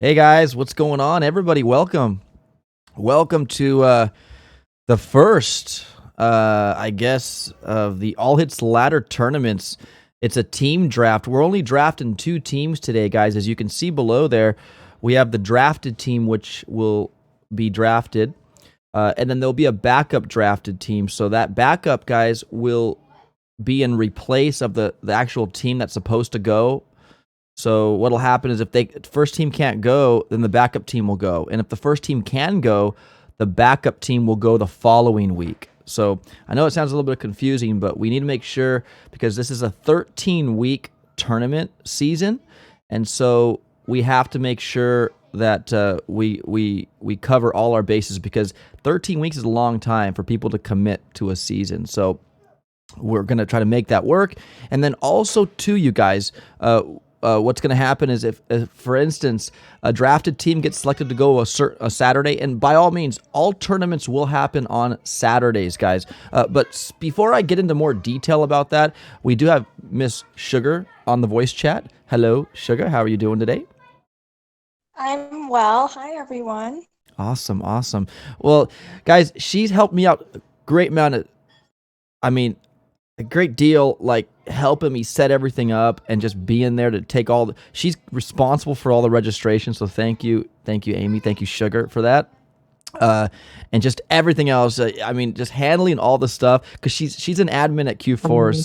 Hey guys, what's going on? Everybody, welcome. Welcome to the first, I guess, of the All Hits Ladder tournaments. It's a team draft. We're only drafting 2 teams today, guys. As you can see below there, we have the drafted team, which will be drafted. And then there'll be a backup drafted team. So that backup, guys, will be in replace of the actual team that's supposed to go. So what'll happen is if the first team can't go, then the backup team will go. And if the first team can go, the backup team will go the following week. So I know it sounds a little bit confusing, but we need to make sure, because this is a 13-week tournament season, and so we have to make sure that we cover all our bases, because 13 weeks is a long time for people to commit to a season. So we're going to try to make that work. And then also, to you guys, what's going to happen is if, for instance, a drafted team gets selected to go a Saturday, and by all means, all tournaments will happen on Saturdays, guys. But before I get into more detail about that, we do have Miss Sugar on the voice chat. Hello, Sugar. How are you doing today? I'm well. Hi, everyone. Awesome, awesome. Well, guys, she's helped me out a great amount of, a great deal, like helping me set everything up and just being there to take all the, she's responsible for all the registration. So thank you, Amy. Thank you, Sugar, for that. And just everything else. Just handling all the stuff, because she's an admin at Q4,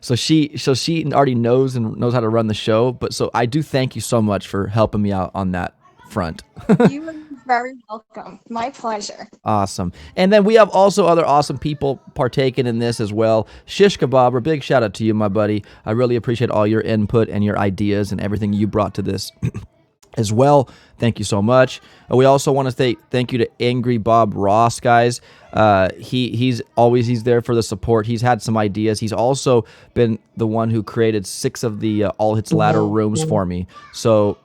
so she already knows how to run the show. But so I do thank you so much for helping me out on that front. You are very welcome. My pleasure. Awesome. And then we have also other awesome people partaking in this as well. Shish Kebab, a big shout out to you, my buddy. I really appreciate all your input and your ideas and everything you brought to this as well. Thank you so much. We also want to say thank you to Angry Bob Ross, guys. He's there for the support. He's had some ideas. He's also been the one who created 6 of the All Hits Ladder rooms for me. So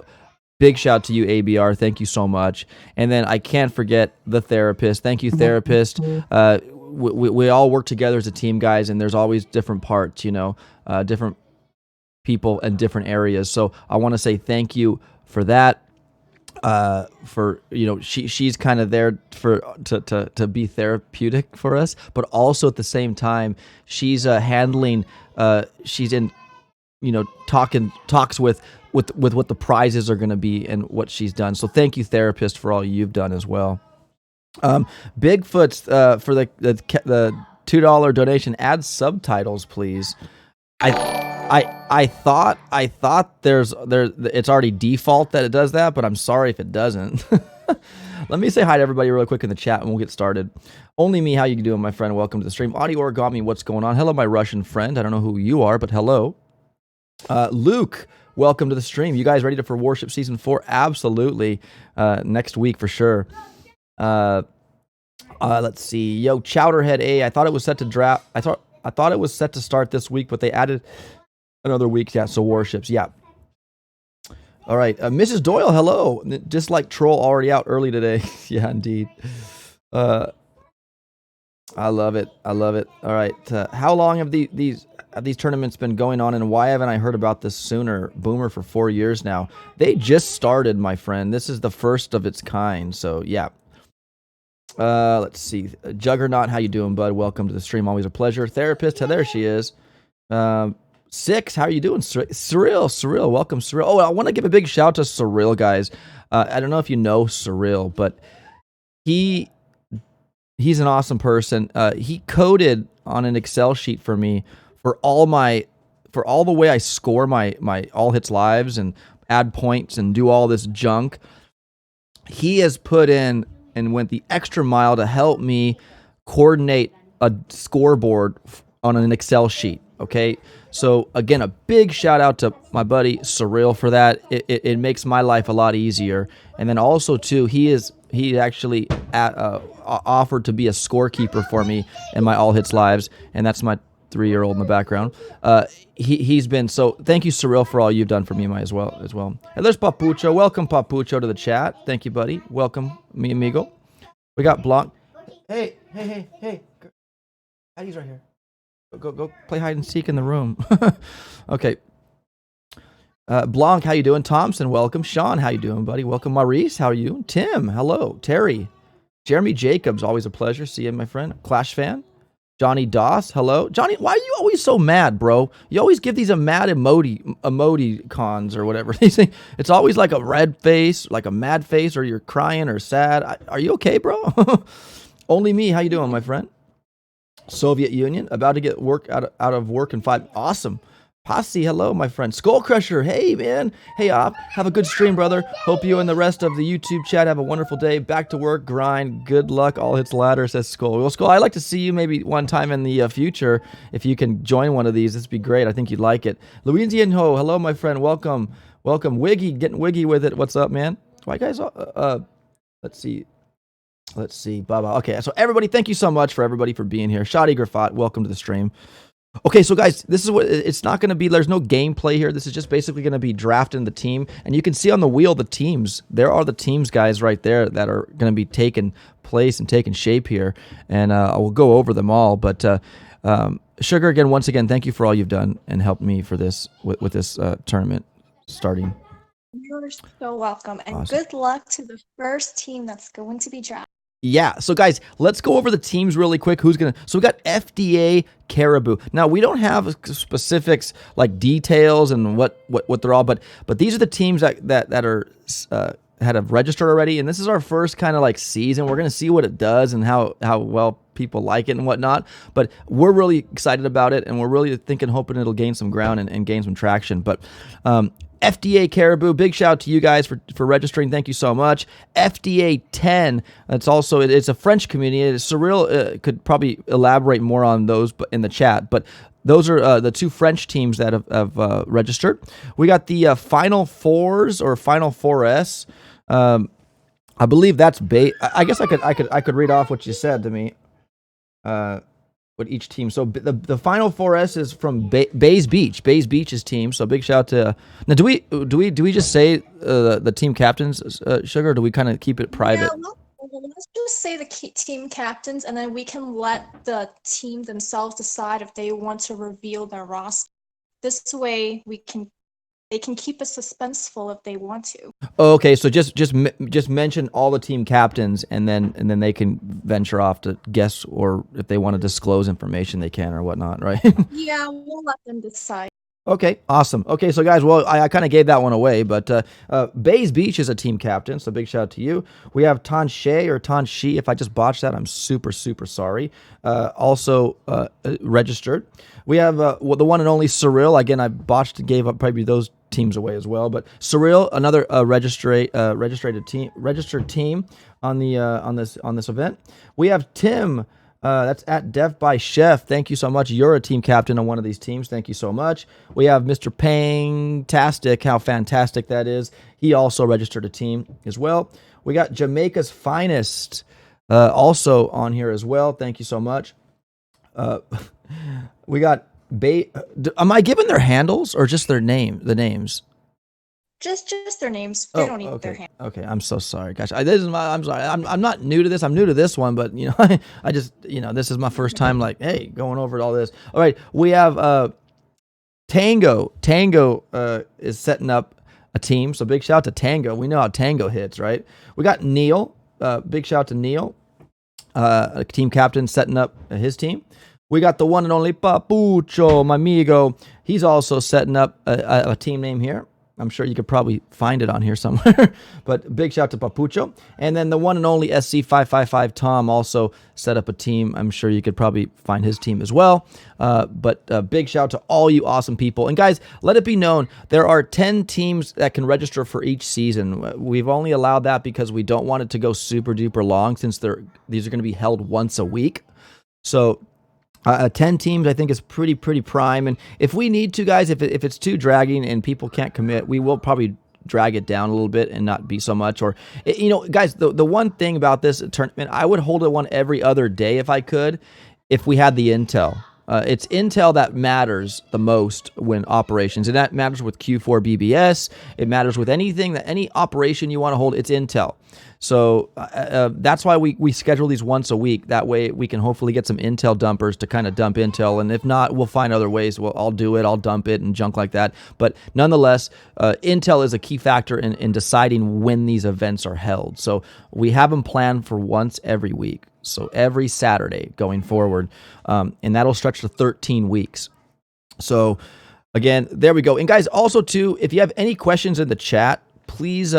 big shout to you, ABR. Thank you so much. And then I can't forget the therapist. Thank you, therapist. We all work together as a team, guys, and there's always different parts, different people in different areas. So I want to say thank you for that. She's kind of there to be therapeutic for us, but also at the same time, she's handling. She's in, talks with what the prizes are going to be and what she's done. So thank you, therapist, for all you've done as well. Bigfoot's for the $2 donation. Add subtitles, please. I thought it's already default that it does that, but I'm sorry if it doesn't. Let me say hi to everybody real quick in the chat and we'll get started. Only me, how you doing, my friend? Welcome to the stream. Audio Origami, what's going on? Hello, my Russian friend. I don't know who you are, but hello. Luke, welcome to the stream. You guys ready for Warship Season 4? Absolutely. Next week for sure. Let's see. Yo, Chowderhead A. I thought it was set to draft. I thought it was set to start this week, but they added another week. Yeah, so Warships. Yeah. All right. Mrs. Doyle, hello. Dislike Troll already out early today. Yeah, indeed. I love it. I love it. All right. How long have these tournaments been going on, and why haven't I heard about this sooner? Boomer for 4 years now. They just started, my friend. This is the first of its kind. So yeah. Let's see. Juggernaut, how you doing, bud? Welcome to the stream. Always a pleasure. Therapist, there she is. 6, how are you doing? Cyril, welcome, Cyril. Oh, I want to give a big shout to Cyril, guys. I don't know if you know Cyril, but he's an awesome person. He coded on an Excel sheet for me for all the way I score my all hits lives and add points and do all this junk. He has put in and went the extra mile to help me coordinate a scoreboard on an Excel sheet. Okay, so again, a big shout out to my buddy Cyril for that. It makes my life a lot easier. And then also too, he actually offered to be a scorekeeper for me in my all hits lives, and that's my 3-year-old in the background. He's been so. Thank you, Cyril, for all you've done for me as well. And there's Papucho. Welcome, Papucho, to the chat. Thank you, buddy. Welcome, mi amigo. We got Blanc. Hey. Eddie's right here. Go play hide and seek in the room. Okay. Blanc, how you doing? Thompson, welcome. Sean, how you doing, buddy? Welcome. Maurice, how are you? Tim, hello. Terry. Jeremy Jacobs, always a pleasure. See you, my friend. Clash fan. Johnny Doss, hello. Johnny, why are you always so mad, bro? You always give these mad emoticons or whatever. It's always like a red face, like a mad face, or you're crying or sad. Are you okay, bro? Only me. How you doing, my friend? Soviet Union, about to get work out of work in 5. Awesome. Posse, hello, my friend. Skull Crusher, hey, man. Hey, Op. Have a good stream, brother. Hope you and the rest of the YouTube chat have a wonderful day. Back to work, grind. Good luck. All hits ladder, says Skull. Well, Skull, I'd like to see you maybe one time in the future. If you can join one of these, this would be great. I think you'd like it. Louisiana Ho, hello, my friend. Welcome. Welcome. Wiggy, getting wiggy with it. What's up, man? Why, guys? Let's see. Bye-bye. Okay, so everybody, thank you so much for everybody for being here. Shadi Grafat, welcome to the stream. Okay, so guys, this is what it's not going to be. There's no gameplay here. This is just basically going to be drafting the team, and you can see on the wheel the teams. There are the teams, guys, right there that are going to be taking place and taking shape here, and I will go over them all. But Sugar, once again, thank you for all you've done and helped me for this with this tournament starting. You're so welcome, and Awesome. Good luck to the first team that's going to be drafted. Yeah, so guys, let's go over the teams really quick. So we got FDA Caribou. Now we don't have specifics like details and what they're all, but these are the teams that are have registered already, and this is our first kind of like season. We're gonna see what it does and how well people like it and whatnot. But we're really excited about it, and we're really hoping it'll gain some ground and gain some traction. But FDA Caribou, big shout out to you guys for registering. Thank you so much. FDA 10, it's a French community. Cyril could probably elaborate more on those in the chat, but those are the 2 French teams that have registered. We got the Final Fours or Final 4S. I believe that's I guess I could read off what you said to me. With each team. So the Final 4S is from Bays Beach's team. So big shout out to now. Do we just say the team captains, Sugar, or do we kind of keep it private? Yeah, let's just say the team captains, and then we can let the team themselves decide if they want to reveal their roster. This way, they can keep it suspenseful if they want to. Okay, so just mention all the team captains, and then they can venture off to guess, or if they want to disclose information, they can or whatnot, right? Yeah, we'll let them decide. Okay, awesome. Okay, so guys, well, I kind of gave that one away, but Bays Beach is a team captain, so big shout out to you. We have Tanshe or Tanshi. If I just botched that, I'm super, super sorry. Also registered. We have the one and only Cyril. Again, I botched and gave up probably those teams away as well. But Cyril, another registered team on this event. We have Tim. That's at Dev by Chef. Thank you so much. You're a team captain on one of these teams. Thank you so much. We have Mr. Pangtastic. How fantastic that is. He also registered a team as well. We got Jamaica's Finest also on here as well. Thank you so much. We got am I giving their handles or just their name? The names. Just their names. They don't need their hands. Okay, I'm so sorry, guys. I'm sorry. I'm not new to this. I'm new to this one, but I just this is my first time. Like, hey, going over all this. All right, we have Tango. Tango is setting up a team. So big shout out to Tango. We know how Tango hits, right? We got Neil. Big shout out to Neil, a team captain setting up his team. We got the one and only Papucho, my amigo. He's also setting up a team name here. I'm sure you could probably find it on here somewhere. But big shout out to Papucho. And then the one and only SC555 Tom also set up a team. I'm sure you could probably find his team as well. But big shout out to all you awesome people. And guys, let it be known, there are 10 teams that can register for each season. We've only allowed that because we don't want it to go super duper long, since these are going to be held once a week. So 10 teams, I think, is pretty prime. And if we need to, guys, if it's too dragging and people can't commit, we will probably drag it down a little bit and not be so much. Or, guys, the one thing about this tournament, I would hold it one every other day if I could, if we had the intel. It's intel that matters the most when operations, and that matters with Q4 BBS. It matters with any operation you want to hold. It's intel. So that's why we schedule these once a week. That way we can hopefully get some intel dumpers to kind of dump intel. And if not, we'll find other ways. Well, I'll do it. I'll dump it and junk like that. But nonetheless, intel is a key factor in deciding when these events are held. So we have them planned for once every week. So every Saturday going forward. And that'll stretch to 13 weeks. So again, there we go. And guys, also too, if you have any questions in the chat, please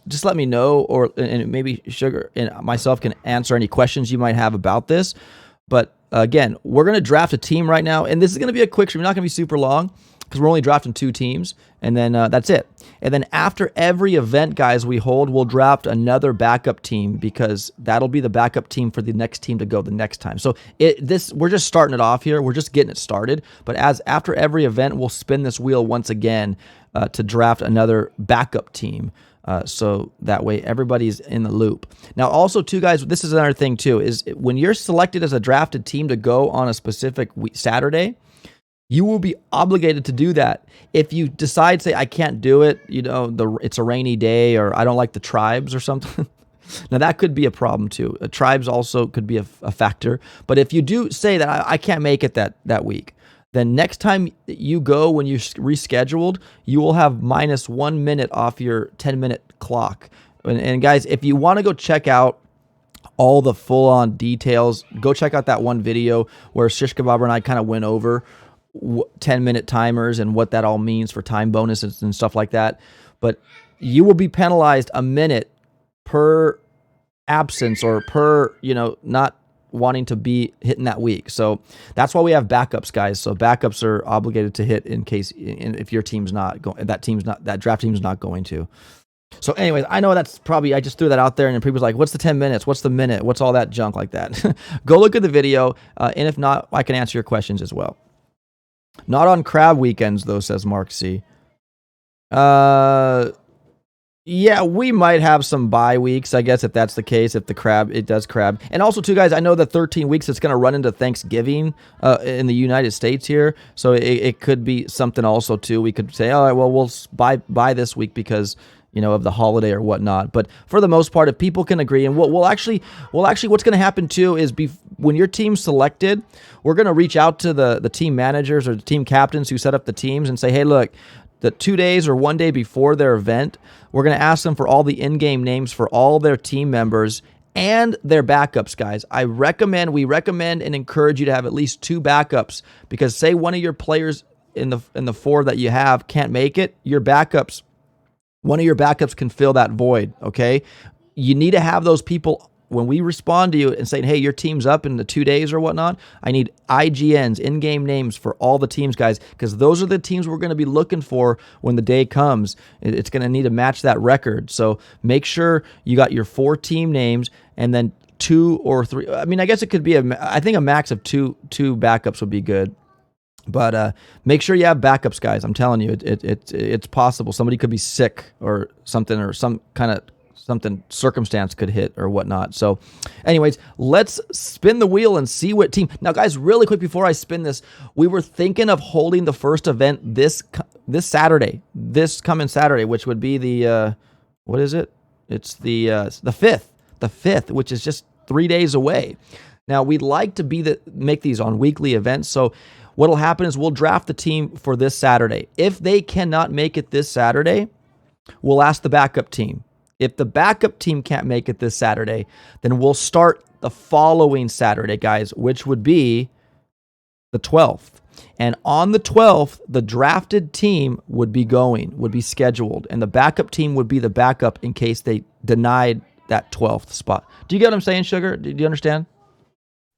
just let me know, and maybe Sugar and myself can answer any questions you might have about this. But again, we're going to draft a team right now, and this is going to be a quick stream. Not going to be super long because we're only drafting 2 teams, and then that's it. And then after every event, guys, we hold, we'll draft another backup team because that'll be the backup team for the next team to go the next time. So we're just starting it off here. We're just getting it started. But after every event, we'll spin this wheel once again to draft another backup team. So that way everybody's in the loop. Now, also, too, guys, this is another thing, too, is when you're selected as a drafted team to go on a specific Saturday, you will be obligated to do that. If you decide, say, I can't do it, it's a rainy day, or I don't like the tribes or something. Now, that could be a problem, too. Tribes also could be a factor. But if you do say that I can't make it that week, then next time you go, when you're rescheduled, you will have minus 1 minute off your 10-minute clock. And guys, if you want to go check out all the full-on details, go check out that one video where Shish Kebab and I kind of went over 10-minute timers and what that all means for time bonuses and stuff like that. But you will be penalized a minute per absence or per, not wanting to be hitting that week. So that's why we have backups, guys. So backups are obligated to hit in case if your team's not going, that draft team's not going to. So anyways, I know that's probably, I just threw that out there and people's like, what's the 10 minutes? What's the minute? What's all that junk like that? Go look at the video. And if not, I can answer your questions as well. Not on crab weekends though, says Mark C. Yeah, we might have some bye weeks, I guess, if that's the case, if it does crab. And also, too, guys, I know that 13 weeks, it's going to run into Thanksgiving in the United States here. So it could be something also, too. We could say, all right, well, we'll buy this week because, of the holiday or whatnot. But for the most part, if people can agree, and we'll actually, what's going to happen, too, is when your team's selected, we're going to reach out to the team managers or the team captains who set up the teams and say, hey, look, the 2 days or 1 day before their event, we're going to ask them for all the in-game names for all their team members and their backups, guys. We recommend and encourage you to have at least 2 backups because say one of your players in the 4 that you have can't make it, one of your backups can fill that void, okay? You need to have those people. When we respond to you and saying, hey, your team's up in the 2 days or whatnot, I need IGNs, in-game names for all the teams, guys, because those are the teams we're going to be looking for when the day comes. It's going to need to match that record. So make sure you got your 4 team names and then 2 or 3. I mean, I guess it could be I think a max of two backups would be good. But make sure you have backups, guys. I'm telling you, it's possible. Somebody could be sick or something, or some kind of circumstance could hit or whatnot. So anyways, let's spin the wheel and see what team. Now, guys, really quick before I spin this, we were thinking of holding the first event this Saturday, this coming Saturday, which would be the, what is it? It's the 5th, which is just 3 days away. Now, we'd like to make these on weekly events. So what'll happen is we'll draft the team for this Saturday. If they cannot make it this Saturday, we'll ask the backup team. If the backup team can't make it this Saturday, then we'll start the following Saturday, guys, which would be the 12th. And on the 12th, the drafted team would be scheduled, and the backup team would be the backup in case they denied that 12th spot. Do you get what I'm saying, Sugar? Do you understand?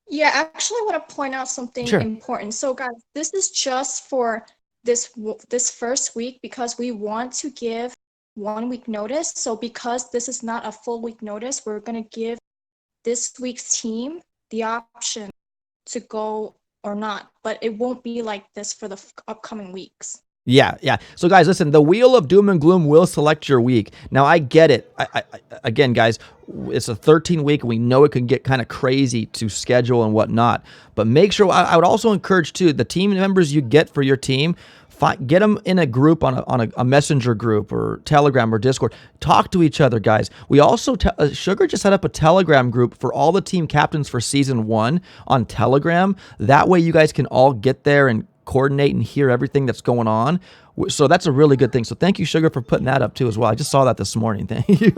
Yeah, actually, I want to point out something important. So, guys, this is just for this first week because we want to give 1 week notice. So because this is not a full week notice, we're going to give this week's team the option to go or not, but it won't be like this for the upcoming weeks. Yeah. So guys, listen, the wheel of doom and gloom will select your week. Now I get it. Again, guys, it's a 13 week and we know it can get kind of crazy to schedule and whatnot, but make sure, I would also encourage too, the team members you get for your team, Get them in a group on a messenger group or Telegram or Discord. Talk to each other, guys. We also Sugar just set up a Telegram group for all the team captains for season 1 on Telegram. That way, you guys can all get there and coordinate and hear everything that's going on. So that's a really good thing. So thank you, Sugar, for putting that up too as well. I just saw that this morning. Thank you.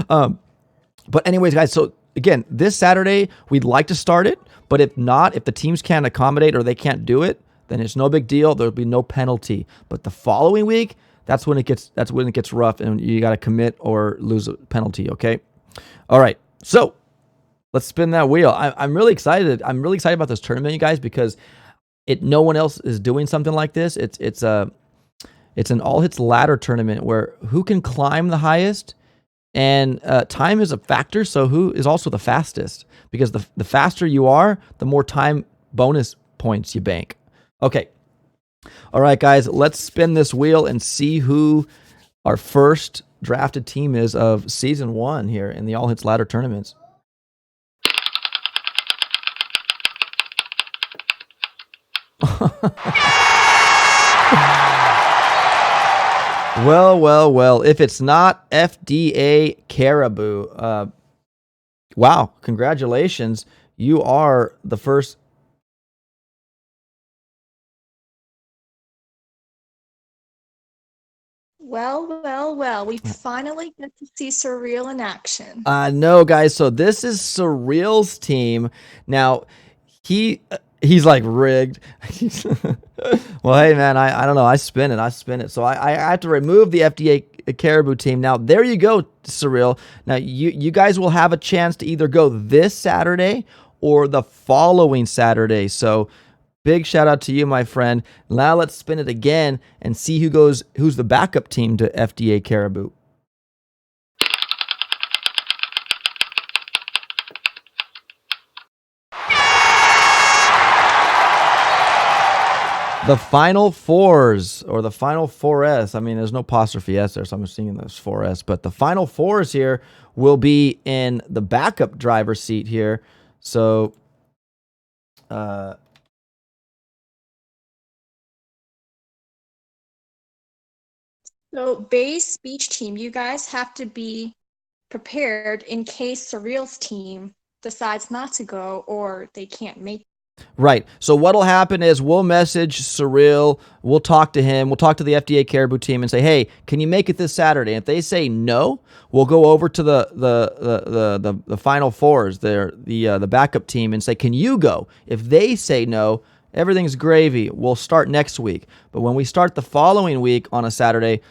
But anyways, guys. So again, this Saturday we'd like to start it, but if not, if the teams can't accommodate or they can't do it, then it's no big deal. There'll be no penalty. But the following week, that's when it gets rough, and you got to commit or lose a penalty. Okay. All right. So let's spin that wheel. I'm really excited. I'm really excited about this tournament, you guys, because no one else is doing something like this. It's an all hits ladder tournament where who can climb the highest, and time is a factor. So who is also the fastest? Because the faster you are, the more time bonus points you bank. Okay. All right, guys, let's spin this wheel and see who our first drafted team is of season 1 here in the All Hits Ladder tournaments. Well. If it's not FDA Caribou, wow, congratulations. You are the first. Well, we finally get to see Surreal in action. No, guys, so this is Surreal's team. Now, he's like rigged. Well, hey, man, I don't know. I spin it. So I have to remove the FDA Caribou team. Now, there you go, Surreal. Now, you guys will have a chance to either go this Saturday or the following Saturday. So big shout out to you, my friend. Now let's spin it again and see who's the backup team to FDA Caribou. The Final Fours, or the Final 4S. I mean, there's no apostrophe S there, so I'm assuming there's 4S. But the Final Fours here will be in the backup driver seat here. So, So base beach team, you guys have to be prepared in case Surreal's team decides not to go or they can't make it. Right. So what'll happen is we'll message Surreal, we'll talk to him, we'll talk to the FDA Caribou team and say, hey, can you make it this Saturday? And if they say no, we'll go over to the Final Fours, the backup team, and say, can you go? If they say no, everything's gravy. We'll start next week. But when we start the following week on a Saturday,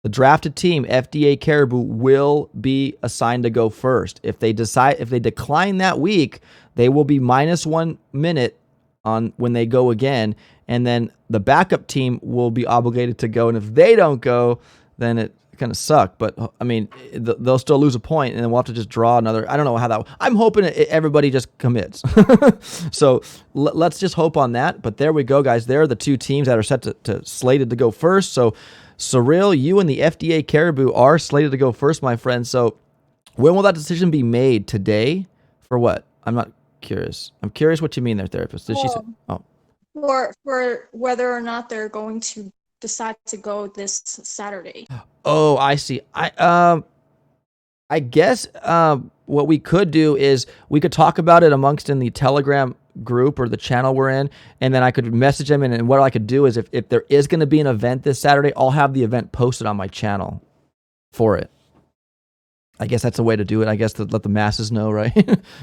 the drafted team, FDA Caribou, will be assigned to go first. If they decline that week, they will be -1 minute on when they go again, and then the backup team will be obligated to go. And if they don't go, then it kind of suck. But I mean, they'll still lose a point, and then we'll have to just draw another. I don't know how that. I'm hoping everybody just commits. So let's just hope on that. But there we go, guys. There are the two teams that are set to slated to go first. So Surreal, you and the FDA Caribou are slated to go first, my friend. So when will that decision be made? Today? For what? I'm not curious. I'm curious what you mean there, therapist. Did she say? Oh. For whether or not they're going to decide to go this Saturday. Oh, I see. I guess what we could do is we could talk about it amongst in the Telegram group or the channel we're in, and then I could message them, and what I could do is if there is going to be an event this Saturday, I'll have the event posted on my channel for it. I guess that's a way to do it. I guess to let the masses know, right?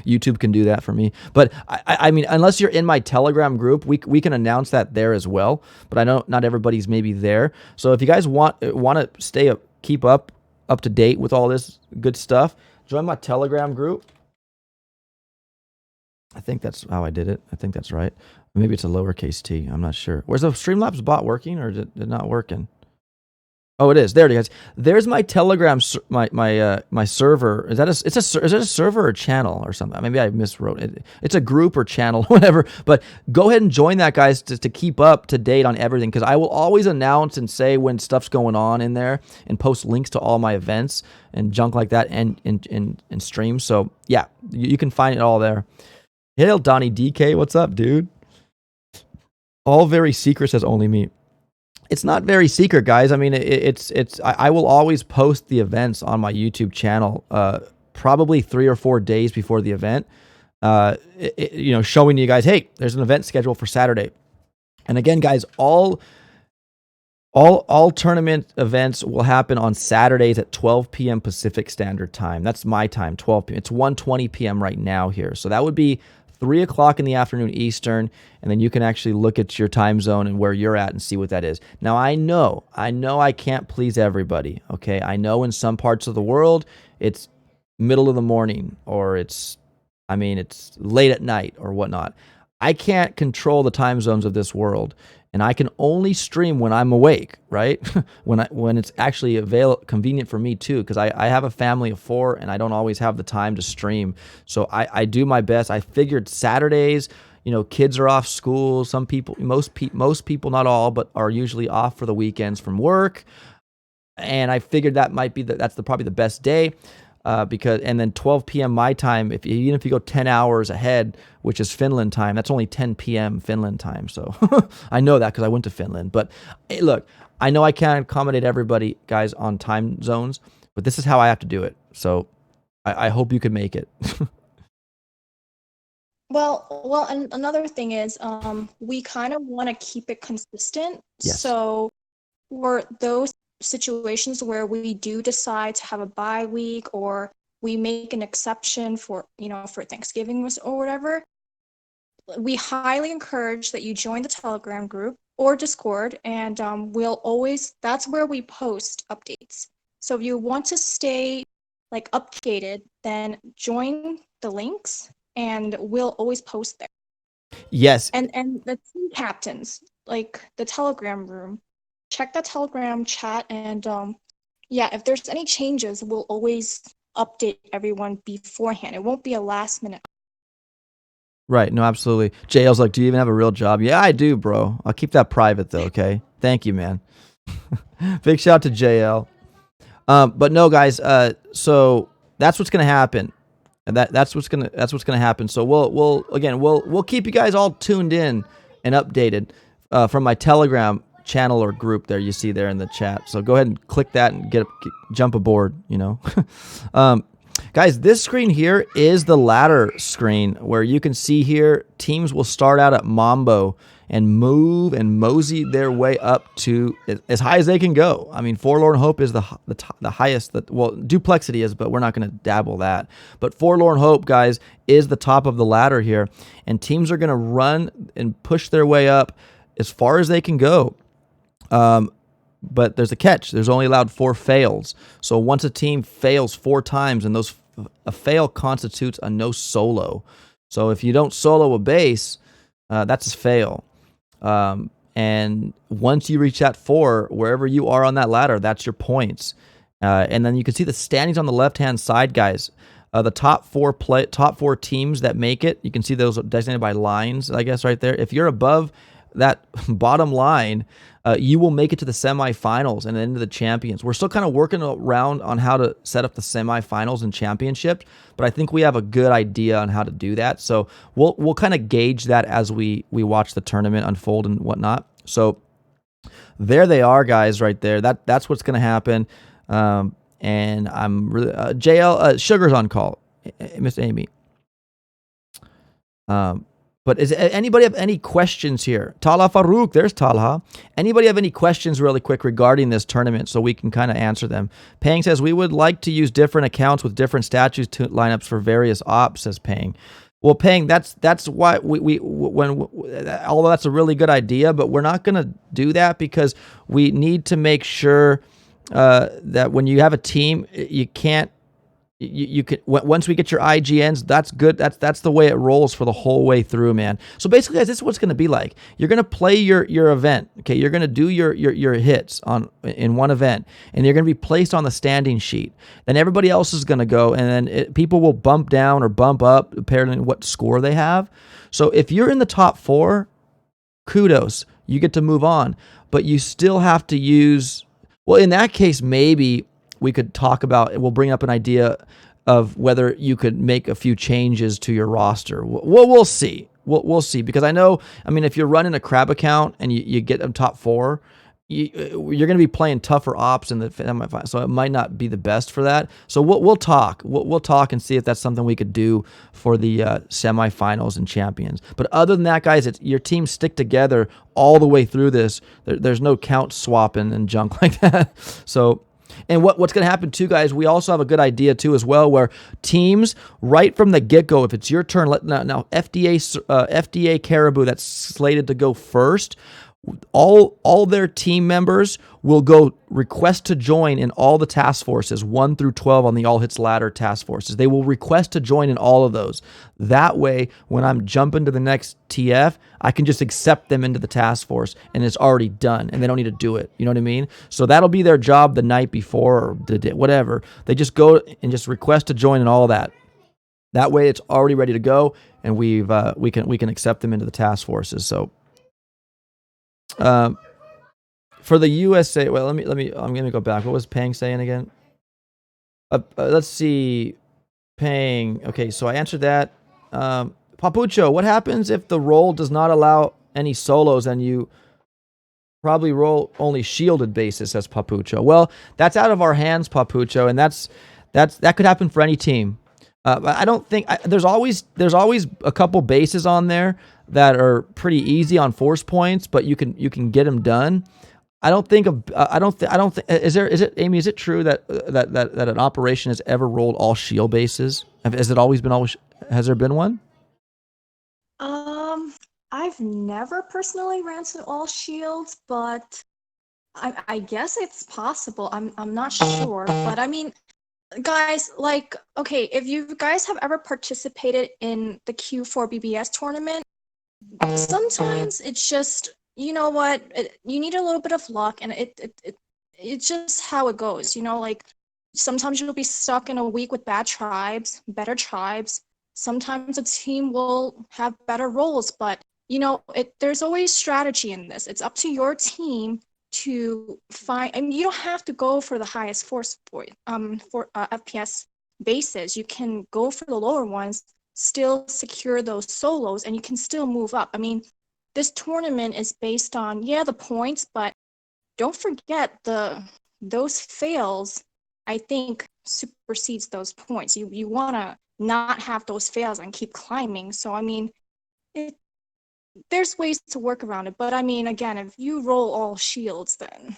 YouTube can do that for me. But I mean, unless you're in my Telegram group, we can announce that there as well. But I know not everybody's maybe there. So if you guys want to keep up to date with all this good stuff, join my Telegram group. I think that's how I did it. I think that's right. Maybe it's a lowercase t. I'm not sure. Where's the Streamlabs bot working, or is it not working? Oh, it is. There it is. There's my Telegram, my server. Is it a server or a channel or something? Maybe I miswrote it. It's a group or channel, whatever. But go ahead and join that, guys, to keep up to date on everything, because I will always announce and say when stuff's going on in there and post links to all my events and junk like that and streams. So yeah, you can find it all there. Hail, Donnie DK. What's up, dude? All very secret, says only me. It's not very secret, guys. I mean, I will always post the events on my YouTube channel, probably 3 or 4 days before the event. Showing you guys, hey, there's an event scheduled for Saturday. And again, guys, all tournament events will happen on Saturdays at 12 p.m. Pacific Standard Time. That's my time, 12 p.m. It's 1:20 p.m. right now here. So that would be 3 o'clock in the afternoon Eastern, and then you can actually look at your time zone and where you're at and see what that is. Now, I know I can't please everybody, okay? I know in some parts of the world, it's middle of the morning, or it's late at night or whatnot. I can't control the time zones of this world, and I can only stream when I'm awake, right? when it's actually convenient for me too, because I have a family of 4 and I don't always have the time to stream. So I do my best. I figured Saturdays, kids are off school. Some people, most people, not all, but are usually off for the weekends from work. And I figured that might be that's probably the best day. And then 12 p.m. my time, even if you go 10 hours ahead, which is Finland time, that's only 10 p.m. Finland time. So I know that because I went to Finland. But hey, look, I know I can't accommodate everybody, guys, on time zones, but this is how I have to do it. So I hope you can make it. Well, and another thing is, we kind of want to keep it consistent. Yes. So for those situations where we do decide to have a bye week, or we make an exception for Thanksgiving or whatever, we highly encourage that you join the Telegram group or Discord, and that's where we post updates. So if you want to stay updated, then join the links and we'll always post there. Yes. And the team captains, the Telegram room, check that Telegram chat, and if there's any changes, we'll always update everyone beforehand. It won't be a last minute. Right. No, absolutely. JL's like, do you even have a real job? Yeah, I do, bro. I'll keep that private though. Okay. Thank you, man. Big shout out to JL. But no, guys. So that's what's gonna happen. And that's what's gonna happen. So we'll keep you guys all tuned in and updated from my Telegram channel or group there you see there in the chat. So go ahead and click that and jump aboard, Guys, this screen here is the ladder screen where you can see here teams will start out at Mambo and move and mosey their way up to as high as they can go. I mean, Forlorn Hope is the highest Duplexity is, but we're not going to dabble that. But Forlorn Hope, guys, is the top of the ladder here, and teams are going to run and push their way up as far as they can go. But there's a catch. There's only allowed 4 fails. So once a team fails 4 times, and a fail constitutes a no solo. So if you don't solo a base, that's a fail. And once you reach that 4, wherever you are on that ladder, that's your points. And then you can see the standings on the left-hand side, guys. The top 4 teams that make it, you can see those designated by lines, I guess, right there. If you're above that bottom line, you will make it to the semifinals and then into the champions. We're still kind of working around on how to set up the semifinals and championships, but I think we have a good idea on how to do that. So we'll kind of gauge that as we watch the tournament unfold and whatnot. So there they are, guys, right there. That's what's going to happen. And I'm really JL Sugar's on call, Miss Amy. But is anybody have any questions here? Talha Farouk, there's Talha. Anybody have any questions really quick regarding this tournament so we can kind of answer them? Pang says, we would like to use different accounts with different statues lineups for various ops, says Pang. Well, Pang, that's why although that's a really good idea, but we're not going to do that because we need to make sure that when you have a team, you can't, you can once we get your IGNs, that's good. That's the way it rolls for the whole way through, man. So basically, guys, this is what it's going to be like. You're going to play your event, okay? You're going to do your hits in one event, and you're going to be placed on the standing sheet. Then everybody else is going to go, and then people will bump down or bump up depending on what score they have. So if you're in the top 4, kudos, you get to move on, but you still have to use. Well, in that case, maybe we could talk about, we'll bring up an idea of whether you could make a few changes to your roster. We'll see. We'll see, because I mean, if you're running a crab account and you get them top 4, you're going to be playing tougher ops in the semifinals, so it might not be the best for that. So we'll talk. We'll talk and see if that's something we could do for the semifinals and champions. But other than that, guys, your teams stick together all the way through this. There's no count swapping and junk like that. So. And what's going to happen too, guys, we also have a good idea too as well, where teams right from the get-go, if it's your turn, now FDA Caribou that's slated to go first, all their team members will go request to join in all the task forces, 1 through 12 on the All Hits Ladder task forces. They will request to join in all of those. That way, when I'm jumping to the next TF, I can just accept them into the task force, and it's already done, and they don't need to do it. You know what I mean? So that'll be their job the night before or whatever. They just go and just request to join in all that. That way, it's already ready to go, and we can accept them into the task forces. So. For the USA, well, let me. I'm gonna go back. What was Pang saying again? Let's see, Pang. Okay, so I answered that. Papucho, what happens if the roll does not allow any solos and you probably roll only shielded bases? Says Papucho. Well, that's out of our hands, Papucho, and that could happen for any team. I don't think there's always a couple bases on there that are pretty easy on force points, but you can get them done. I don't think is it Amy? Is it true that an operation has ever rolled all shield bases? Has it always been always? Has there been one? I've never personally ran to all shields, but I guess it's possible. I'm not sure, but I mean. Guys, like, okay, if you guys have ever participated in the Q4 BBS tournament, sometimes it's just, you know what, you need a little bit of luck, and it's just how it goes, like, sometimes you'll be stuck in a week with bad tribes, better tribes. Sometimes a team will have better roles, but, there's always strategy in this. It's up to your team to find, and you don't have to go for the highest force for FPS bases. You can go for the lower ones, still secure those solos, and you can still move up. I mean, this tournament is based on the points, but don't forget those fails. I think supersedes those points. You want to not have those fails and keep climbing. So I mean, there's ways to work around it, but I mean, again, if you roll all shields, then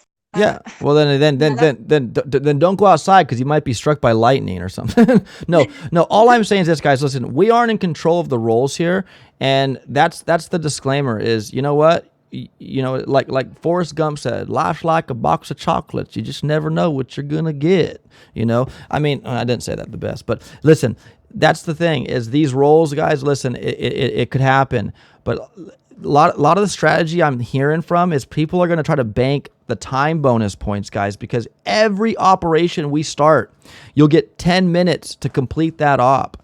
well, then don't go outside because you might be struck by lightning or something. No. All I'm saying is this, guys. Listen, we aren't in control of the rolls here, and that's the disclaimer. Is you know what? Like Forrest Gump said, life's like a box of chocolates. You just never know what you're gonna get. I mean, I didn't say that the best, but listen, that's the thing. Is these rolls, guys? Listen, it could happen. But a lot of the strategy I'm hearing from is people are going to try to bank the time bonus points, guys, because every operation we start, you'll get 10 minutes to complete that op.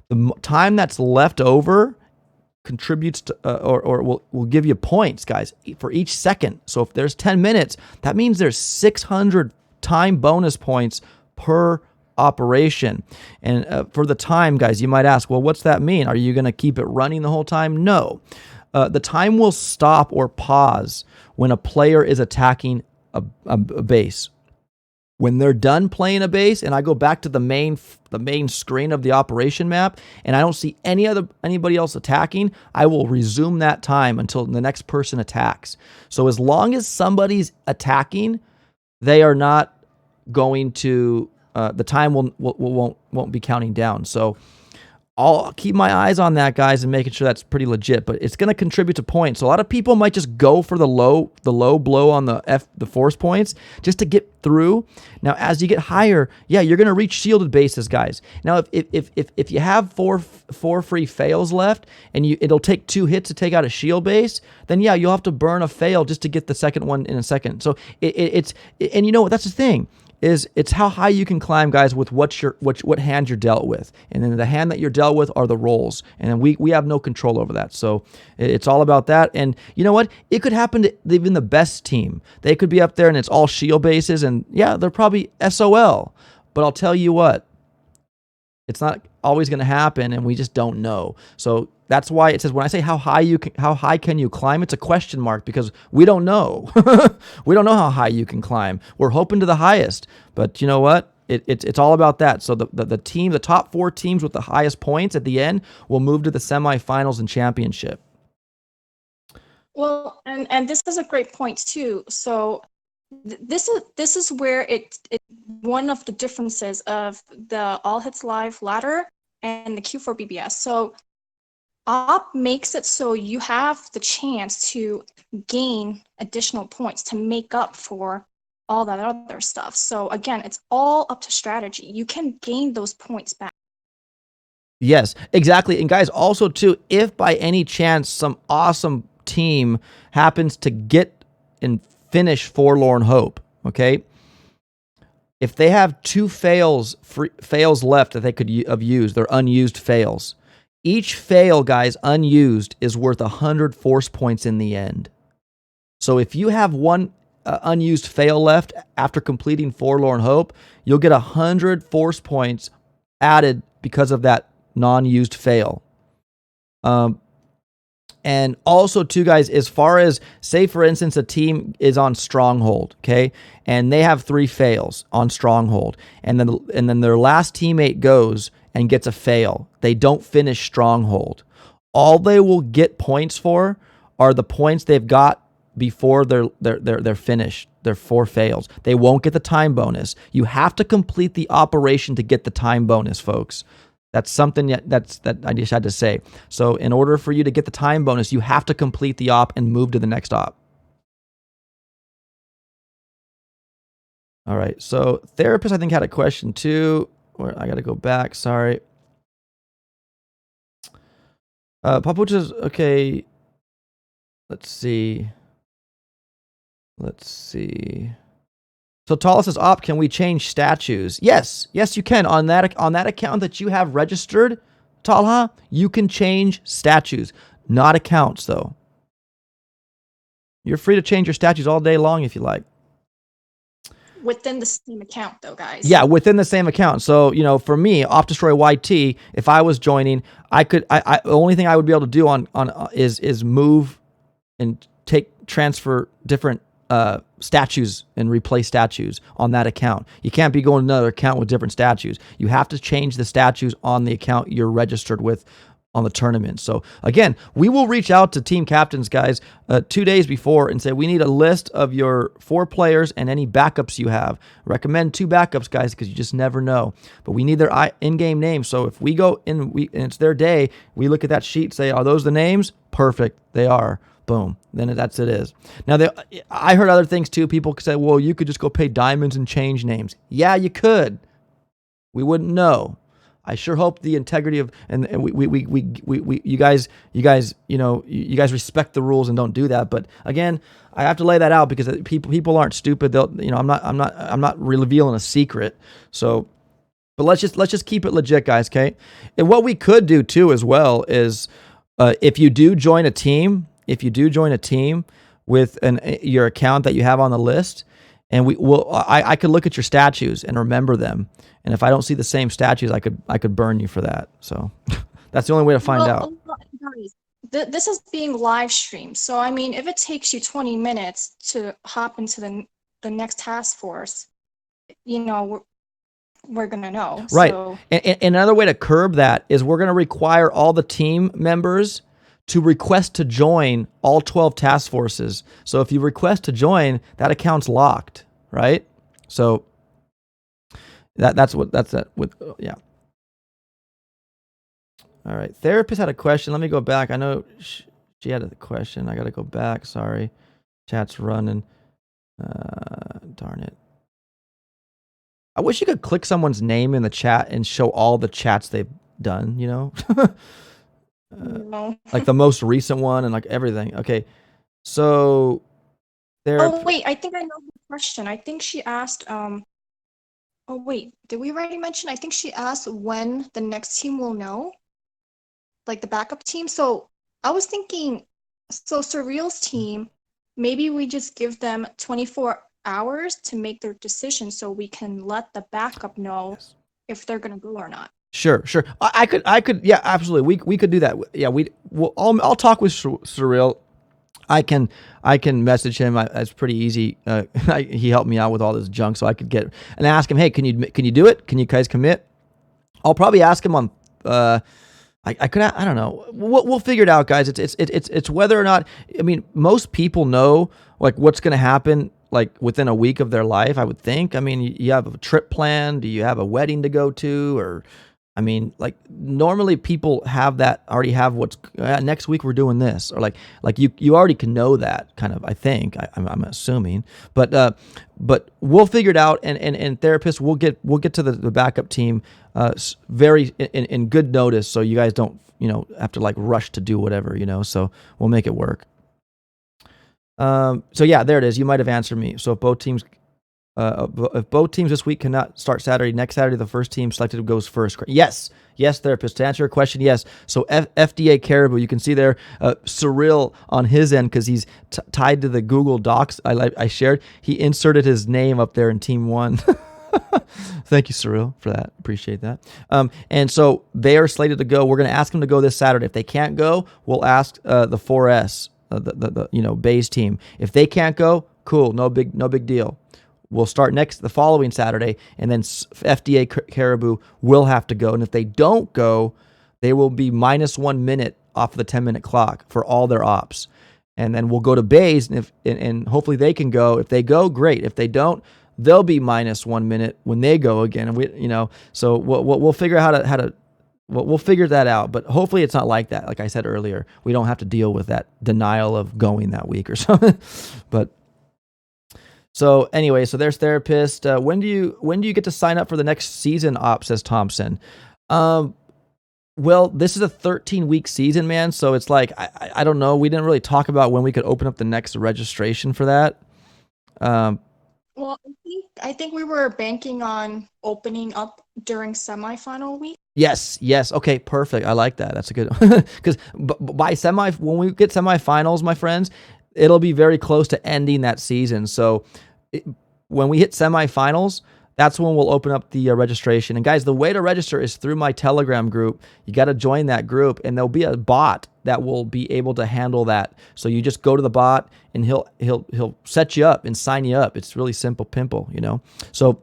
The time that's left over contributes to, or will give you points, guys, for each second. So if there's 10 minutes, that means there's 600 time bonus points per operation. And for the time, guys, you might ask, well, what's that mean? Are you going to keep it running the whole time? No. The time will stop or pause when a player is attacking a base. When they're done playing a base and I go back to the main screen of the operation map and I don't see anybody else attacking, I will resume that time until the next person attacks. So as long as somebody's attacking, they are not going to the time won't be counting down. So I'll keep my eyes on that, guys, and making sure that's pretty legit. But it's going to contribute to points. So a lot of people might just go for the low blow on the force points just to get through. Now, as you get higher, you're going to reach shielded bases, guys. Now, if you have four free fails left, and it'll take 2 hits to take out a shield base, then you'll have to burn a fail just to get the second one in a second. So it's and you know what? That's the thing. It's how high you can climb, guys, with what hand you're dealt with. And then the hand that you're dealt with are the rolls. And we have no control over that. So it's all about that. And you know what? It could happen to even the best team. They could be up there and it's all shield bases. And they're probably SOL. But I'll tell you what. It's not always going to happen, and we just don't know. So that's why it says when I say how high can you climb, it's a question mark because we don't know. We don't know how high you can climb. We're hoping to the highest, but you know what? It's all about that. So the top 4 teams with the highest points at the end will move to the semifinals and championship. Well, and this is a great point too. So this is where it one of the differences of the All Hits Live ladder and the Q4 BBS. So op makes it so you have the chance to gain additional points to make up for all that other stuff. So again, it's all up to strategy. You can gain those points back. Yes, exactly. And guys, also too, if by any chance some awesome team happens to get and finish Forlorn Hope, okay? If they have 2 fails left that they could have used, they're unused fails. Each fail, guys, unused is worth 100 force points in the end. So if you have one unused fail left after completing Forlorn Hope, you'll get 100 force points added because of that non-used fail. And also, too, guys, as far as, say, for instance, a team is on Stronghold, okay, and they have 3 fails on Stronghold, and then their last teammate goes and gets a fail. They don't finish Stronghold. All they will get points for are the points they've got before they're finished. Their 4 fails. They won't get the time bonus. You have to complete the operation to get the time bonus, folks. That's something that I just had to say. So in order for you to get the time bonus, you have to complete the op and move to the next op. All right. So Therapist, I think, had a question too. I got to go back. Sorry. Papuchas, okay. Let's see. So Tala says, "Op, can we change statues?" Yes, you can. On that account that you have registered, Talha, you can change statues, not accounts though. You're free to change your statues all day long if you like. Within the same account, though, guys. Yeah, within the same account. So, for me, opdestroy YT, if I was joining, the only thing I would be able to do is move and transfer different statues and replace statues on that account. You can't be going to another account with different statues. You have to change the statues on the account you're registered with on the tournament. So again, we will reach out to team captains, guys, 2 days before and say, we need a list of your 4 players and any backups you have. Recommend 2 backups, guys, because you just never know. But we need their in-game names. So if we go in and it's their day, we look at that sheet, say, are those the names? Perfect. They are. Boom. Then that's it is. Now, I heard other things too. People say, well, you could just go pay diamonds and change names. Yeah, you could. We wouldn't know. I sure hope the integrity of and you guys respect the rules and don't do that. But again, I have to lay that out because people aren't stupid. They'll, I'm not revealing a secret. So, but let's just keep it legit, guys. Okay. And what we could do too as well is if you do join a team with your account that you have on the list, and I could look at your statues and remember them. And if I don't see the same statues, I could burn you for that. So that's the only way to find out. Guys, this is being live streamed. So, I mean, if it takes you 20 minutes to hop into the next task force, we're going to know. Right. So. And another way to curb that is we're going to require all the team members to request to join all 12 task forces. So if you request to join, that account's locked, right? So that's that with, yeah. All right. Therapist had a question. Let me go back. I know she had a question. I got to go back. Sorry. Chat's running. Darn it. I wish you could click someone's name in the chat and show all the chats they've done, No. Like the most recent one and like everything. Okay. So Oh, wait. I think I know the question. I think she asked, oh, wait, did we already mention? I think she asked when the next team will know, like the backup team. So I was thinking, so Surreal's team, maybe we just give them 24 hours to make their decision so we can let the backup know if they're going to go or not. Sure, sure. I could. Yeah, absolutely. We could do that. Yeah, I'll talk with Surreal. I can, I can message him. It's pretty easy. He helped me out with all this junk, so I could get and ask him, hey, can you do it? Can you guys commit? I'll probably ask him on. I could. I don't know. We'll figure it out, guys. It's whether or not. I mean, most people know like what's going to happen like within a week of their life. I would think. I mean, you have a trip planned. Do you have a wedding to go to, or I mean, like normally people have that already have what's next week we're doing this, or like you already can know that kind of. I think I'm assuming, but we'll figure it out. And therapists, we'll get to the backup team very in good notice, so you guys don't have to like rush to do whatever So we'll make it work. So yeah, there it is. You might have answered me. So if both teams this week cannot start Saturday, next Saturday the first team selected goes first. Yes, therapist. To answer your question, yes. So FDA Caribou, you can see there, Surreal on his end because he's tied to the Google Docs I shared. He inserted his name up there in Team 1. Thank you, Surreal, for that. Appreciate that. And so they are slated to go. We're going to ask them to go this Saturday. If they can't go, we'll ask the 4S, the Bays team. If they can't go, cool, no big deal. We'll start the following Saturday, and then FDA Caribou will have to go. And if they don't go, they will be minus 1 minute off of the 10-minute clock for all their ops. And then we'll go to Bays, and hopefully they can go. If they go, great. If they don't, they'll be minus 1 minute when they go again. And so we'll figure out how to we'll figure that out. But hopefully it's not like that. Like I said earlier, we don't have to deal with that denial of going that week or something. But so anyway, so there's therapist. When do you get to sign up for the next season op, says Thompson. Well, this is a 13-week season, man. So it's like, I don't know. We didn't really talk about when we could open up the next registration for that. Well, I think we were banking on opening up during semifinal week. Yes. Okay, perfect. I like that. That's a good because by when we get semifinals, my friends, it'll be very close to ending that season. So when we hit semifinals, that's when we'll open up the registration. And guys, the way to register is through my Telegram group. You got to join that group, and there'll be a bot that will be able to handle that. So you just go to the bot, and he'll set you up and sign you up. It's really simple, pimple, So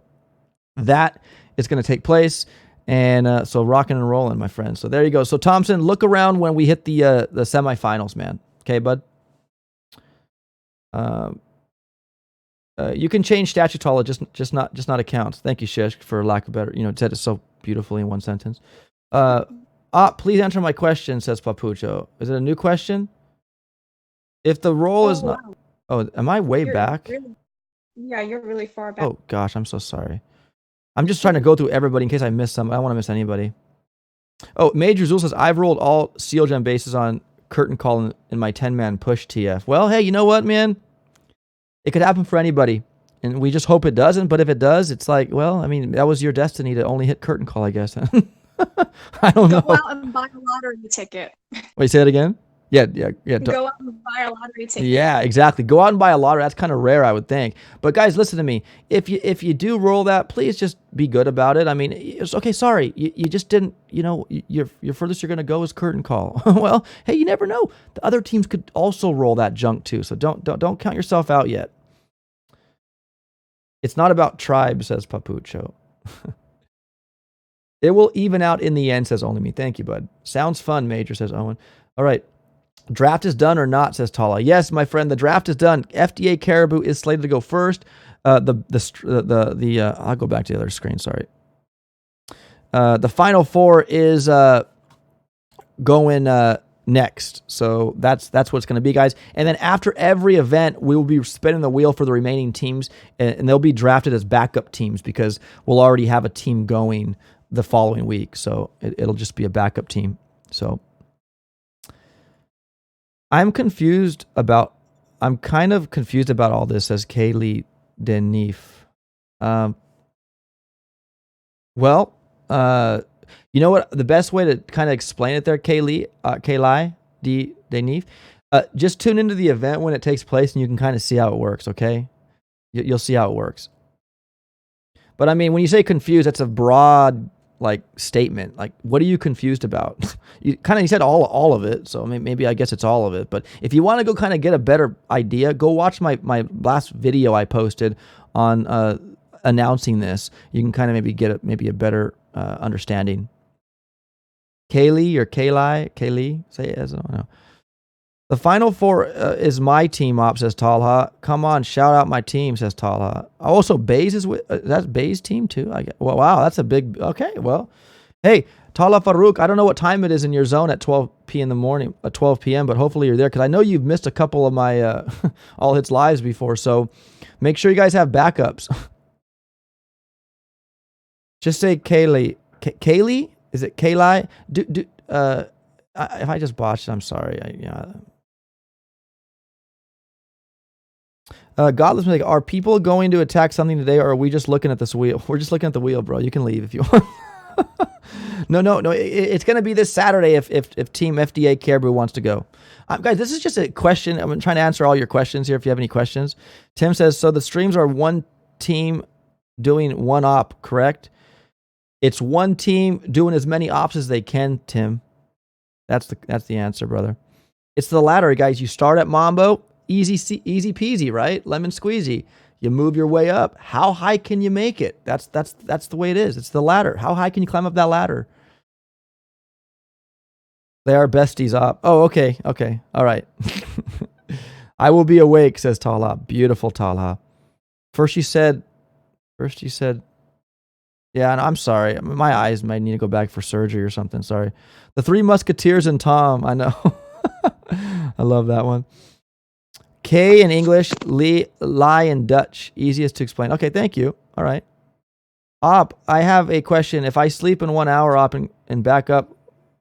that is going to take place, and so rocking and rolling, my friends. So there you go. So Thompson, look around when we hit the semifinals, man. Okay, bud. You can change statutology, just not accounts. Thank you, Shish, for lack of better. Said it so beautifully in one sentence. Please answer my question, says Papucho. Is it a new question? If the role is not, am I way back? Yeah, you're really far back. Oh gosh, I'm so sorry. I'm just trying to go through everybody in case I miss some. I don't want to miss anybody. Oh, Major Zul says I've rolled all Seal Gem bases on curtain call in my 10-man push TF. Well, hey, you know what, man? It could happen for anybody, and we just hope it doesn't. But if it does, it's like, well, I mean, that was your destiny to only hit curtain call, I guess. I don't know. Go out and buy a lottery ticket. Wait, say it again? Yeah. Go out and buy a lottery ticket. Yeah, exactly. Go out and buy a lottery. That's kind of rare, I would think. But guys, listen to me. If you do roll that, please just be good about it. I mean, it's okay. Sorry, you just didn't. Your furthest you're gonna go is curtain call. Well, hey, you never know. The other teams could also roll that junk too. So don't count yourself out yet. It's not about tribe, says Papucho. It will even out in the end, says Only Me. Thank you, bud. Sounds fun, Major, says Owen. All right. Draft is done or not, says Tala. Yes, my friend, the draft is done. FDA Caribou is slated to go first. I'll go back to the other screen, sorry. The final four is going next. So that's what it's going to be, guys. And then after every event, we will be spinning the wheel for the remaining teams, and they'll be drafted as backup teams because we'll already have a team going the following week. So it'll just be a backup team. So I'm kind of confused about all this, says Kaylee Denif. Well, you know what? The best way to kind of explain it there, Kaylee Denif, just tune into the event when it takes place and you can kind of see how it works, okay? You'll see how it works. But I mean, when you say confused, that's a broad like statement. Like, what are you confused about? He said all of it. So maybe I guess it's all of it. But if you want to go kind of get a better idea, go watch my last video I posted on announcing this. You can kind of maybe get a better understanding. Kaylee, say it as I don't know. The Final Four is my team, Op, says Talha. Come on, shout out my team, says Talha. Also, Bays is with, that's Bays' team too? Well, wow, that's a big, okay, well. Hey, Talha Farouk, I don't know what time it is in your zone at 12 p.m., but hopefully you're there, because I know you've missed a couple of my All Hits lives before, so make sure you guys have backups. Just say Kaylee. Kaylee? Is it Kaylee? If I just botched it, I'm sorry. Godless Mistake, are people going to attack something today, or are we just looking at this wheel? We're just looking at the wheel, bro. You can leave if you want. No. It's going to be this Saturday if Team FDA Caribou wants to go. Guys, this is just a question. I'm trying to answer all your questions here if you have any questions. Tim says, so the streams are one team doing one op, correct? It's one team doing as many ops as they can, Tim. That's the answer, brother. It's the ladder, guys. You start at Mambo. Easy peasy, right? Lemon squeezy. You move your way up. How high can you make it? That's the way it is. It's the ladder. How high can you climb up that ladder? They are besties up. Oh, okay. All right. I will be awake, says Talha. Beautiful Talha. First you said, yeah, and I'm sorry. My eyes might need to go back for surgery or something. Sorry. The Three Musketeers and Tom. I know. I love that one. K in English, lie in Dutch. Easiest to explain. Okay, thank you. All right. Op, I have a question. If I sleep in 1 hour, op, and back up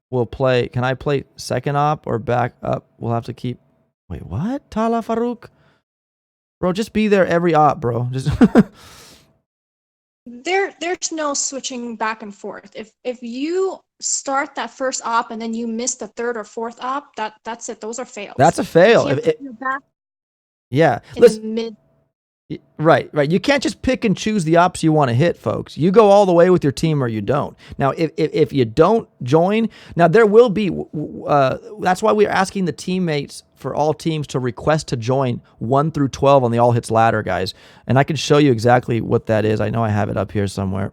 will play, can I play second op or back up? We'll have to keep. Wait, what? Talha Farouk? Bro, just be there every op, bro. Just. There's no switching back and forth. If you start that first op and then you miss the third or fourth op, that's it. Those are fails. That's a fail. Yeah. Right. You can't just pick and choose the ops you want to hit, folks. You go all the way with your team or you don't. Now, if you don't join, now there will be, that's why we're asking the teammates for all teams to request to join 1 through 12 on the All Hits ladder, guys. And I can show you exactly what that is. I know I have it up here somewhere.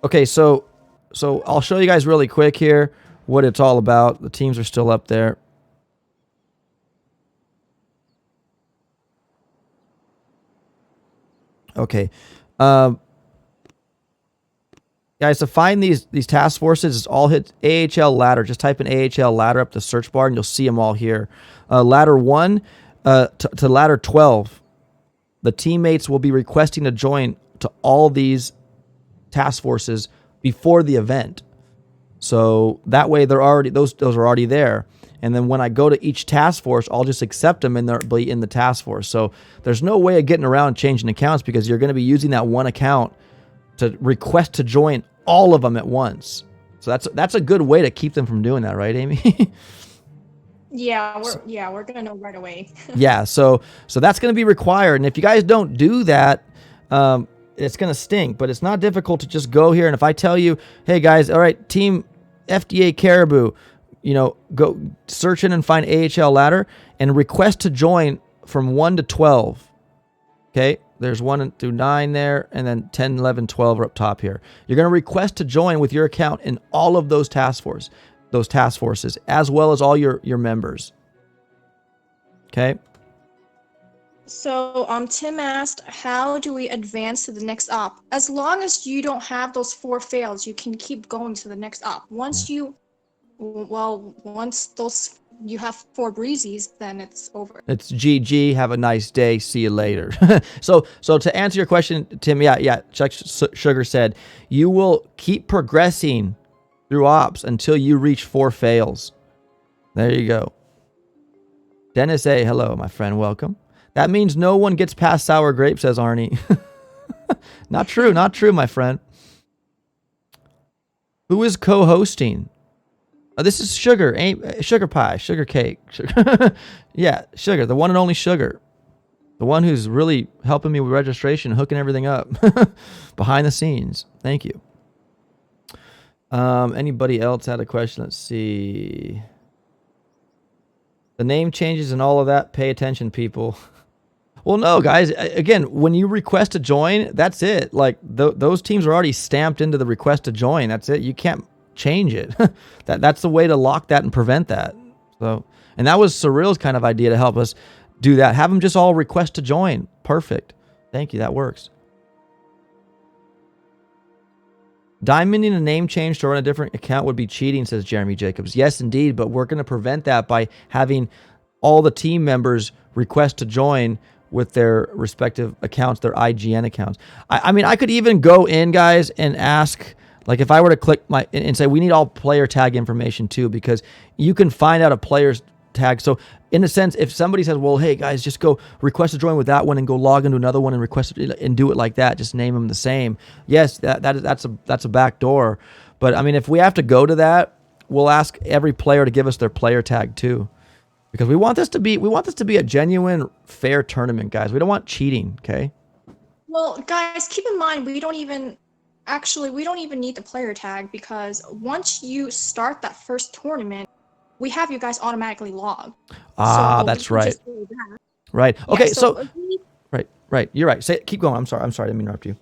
Okay, so I'll show you guys really quick here what it's all about. The teams are still up there. Okay. Guys, to find these task forces, it's all hit AHL ladder. Just type in AHL ladder up the search bar and you'll see them all here. Ladder 1 to ladder 12. The teammates will be requesting to join to all these task forces before the event. So that way they're already those are already there. And then when I go to each task force, I'll just accept them and they'll be in the task force. So there's no way of getting around changing accounts because you're going to be using that one account to request to join all of them at once. So that's a good way to keep them from doing that, right, Amy? Yeah, we're gonna know right away. Yeah, so that's going to be required. And if you guys don't do that, it's going to stink, but it's not difficult to just go here. And if I tell you, hey guys, all right, Team FDA Caribou, go search in and find AHL ladder and request to join from 1 to 12. Okay, there's 1 through 9 there, and then 10, 11, 12 are up top here. You're going to request to join with your account in all of those task forces, as well as all your members. Okay. So Tim asked, how do we advance to the next op? As long as you don't have those 4 fails, you can keep going to the next op. Once you have 4 breezies, then it's over. It's GG. Have a nice day. See you later. So to answer your question, Tim, yeah. Chuck Sugar said you will keep progressing through ops until you reach 4 fails. There you go. Dennis A, hello, my friend. Welcome. That means no one gets past sour grape, says Arnie. Not true, my friend. Who is co-hosting? This is Sugar, Sugar Pie, Sugar Cake. Sugar. Yeah, Sugar, the one and only Sugar. The one who's really helping me with registration, hooking everything up behind the scenes. Thank you. Anybody else had a question? Let's see. The name changes and all of that. Pay attention, people. Well, no, guys. Again, when you request to join, that's it. Like those teams are already stamped into the request to join. That's it. You can't change it. That's the way to lock that and prevent that. So, and that was Cyril's kind of idea to help us do that. Have them just all request to join. Perfect. Thank you. That works. Diamonding a name change to run a different account would be cheating, says Jeremy Jacobs. Yes, indeed, but we're going to prevent that by having all the team members request to join with their respective accounts, their IGN accounts. I mean, I could even go in, guys, and ask, like if I were to click and say, we need all player tag information too, because you can find out a player's tag. So in a sense, if somebody says, well, hey guys, just go request to join with that one and go log into another one and request it and do it like that, just name them the same. Yes, that's a back door. But I mean, if we have to go to that, we'll ask every player to give us their player tag too. Because we want this to be a genuine, fair tournament, guys. We don't want cheating, okay? Well, guys, keep in mind we don't even need the player tag, because once you start that first tournament, we have you guys automatically logged. Ah, so that's right. Right. Okay, yeah, right. You're right. Keep going. I'm sorry. I didn't interrupt you.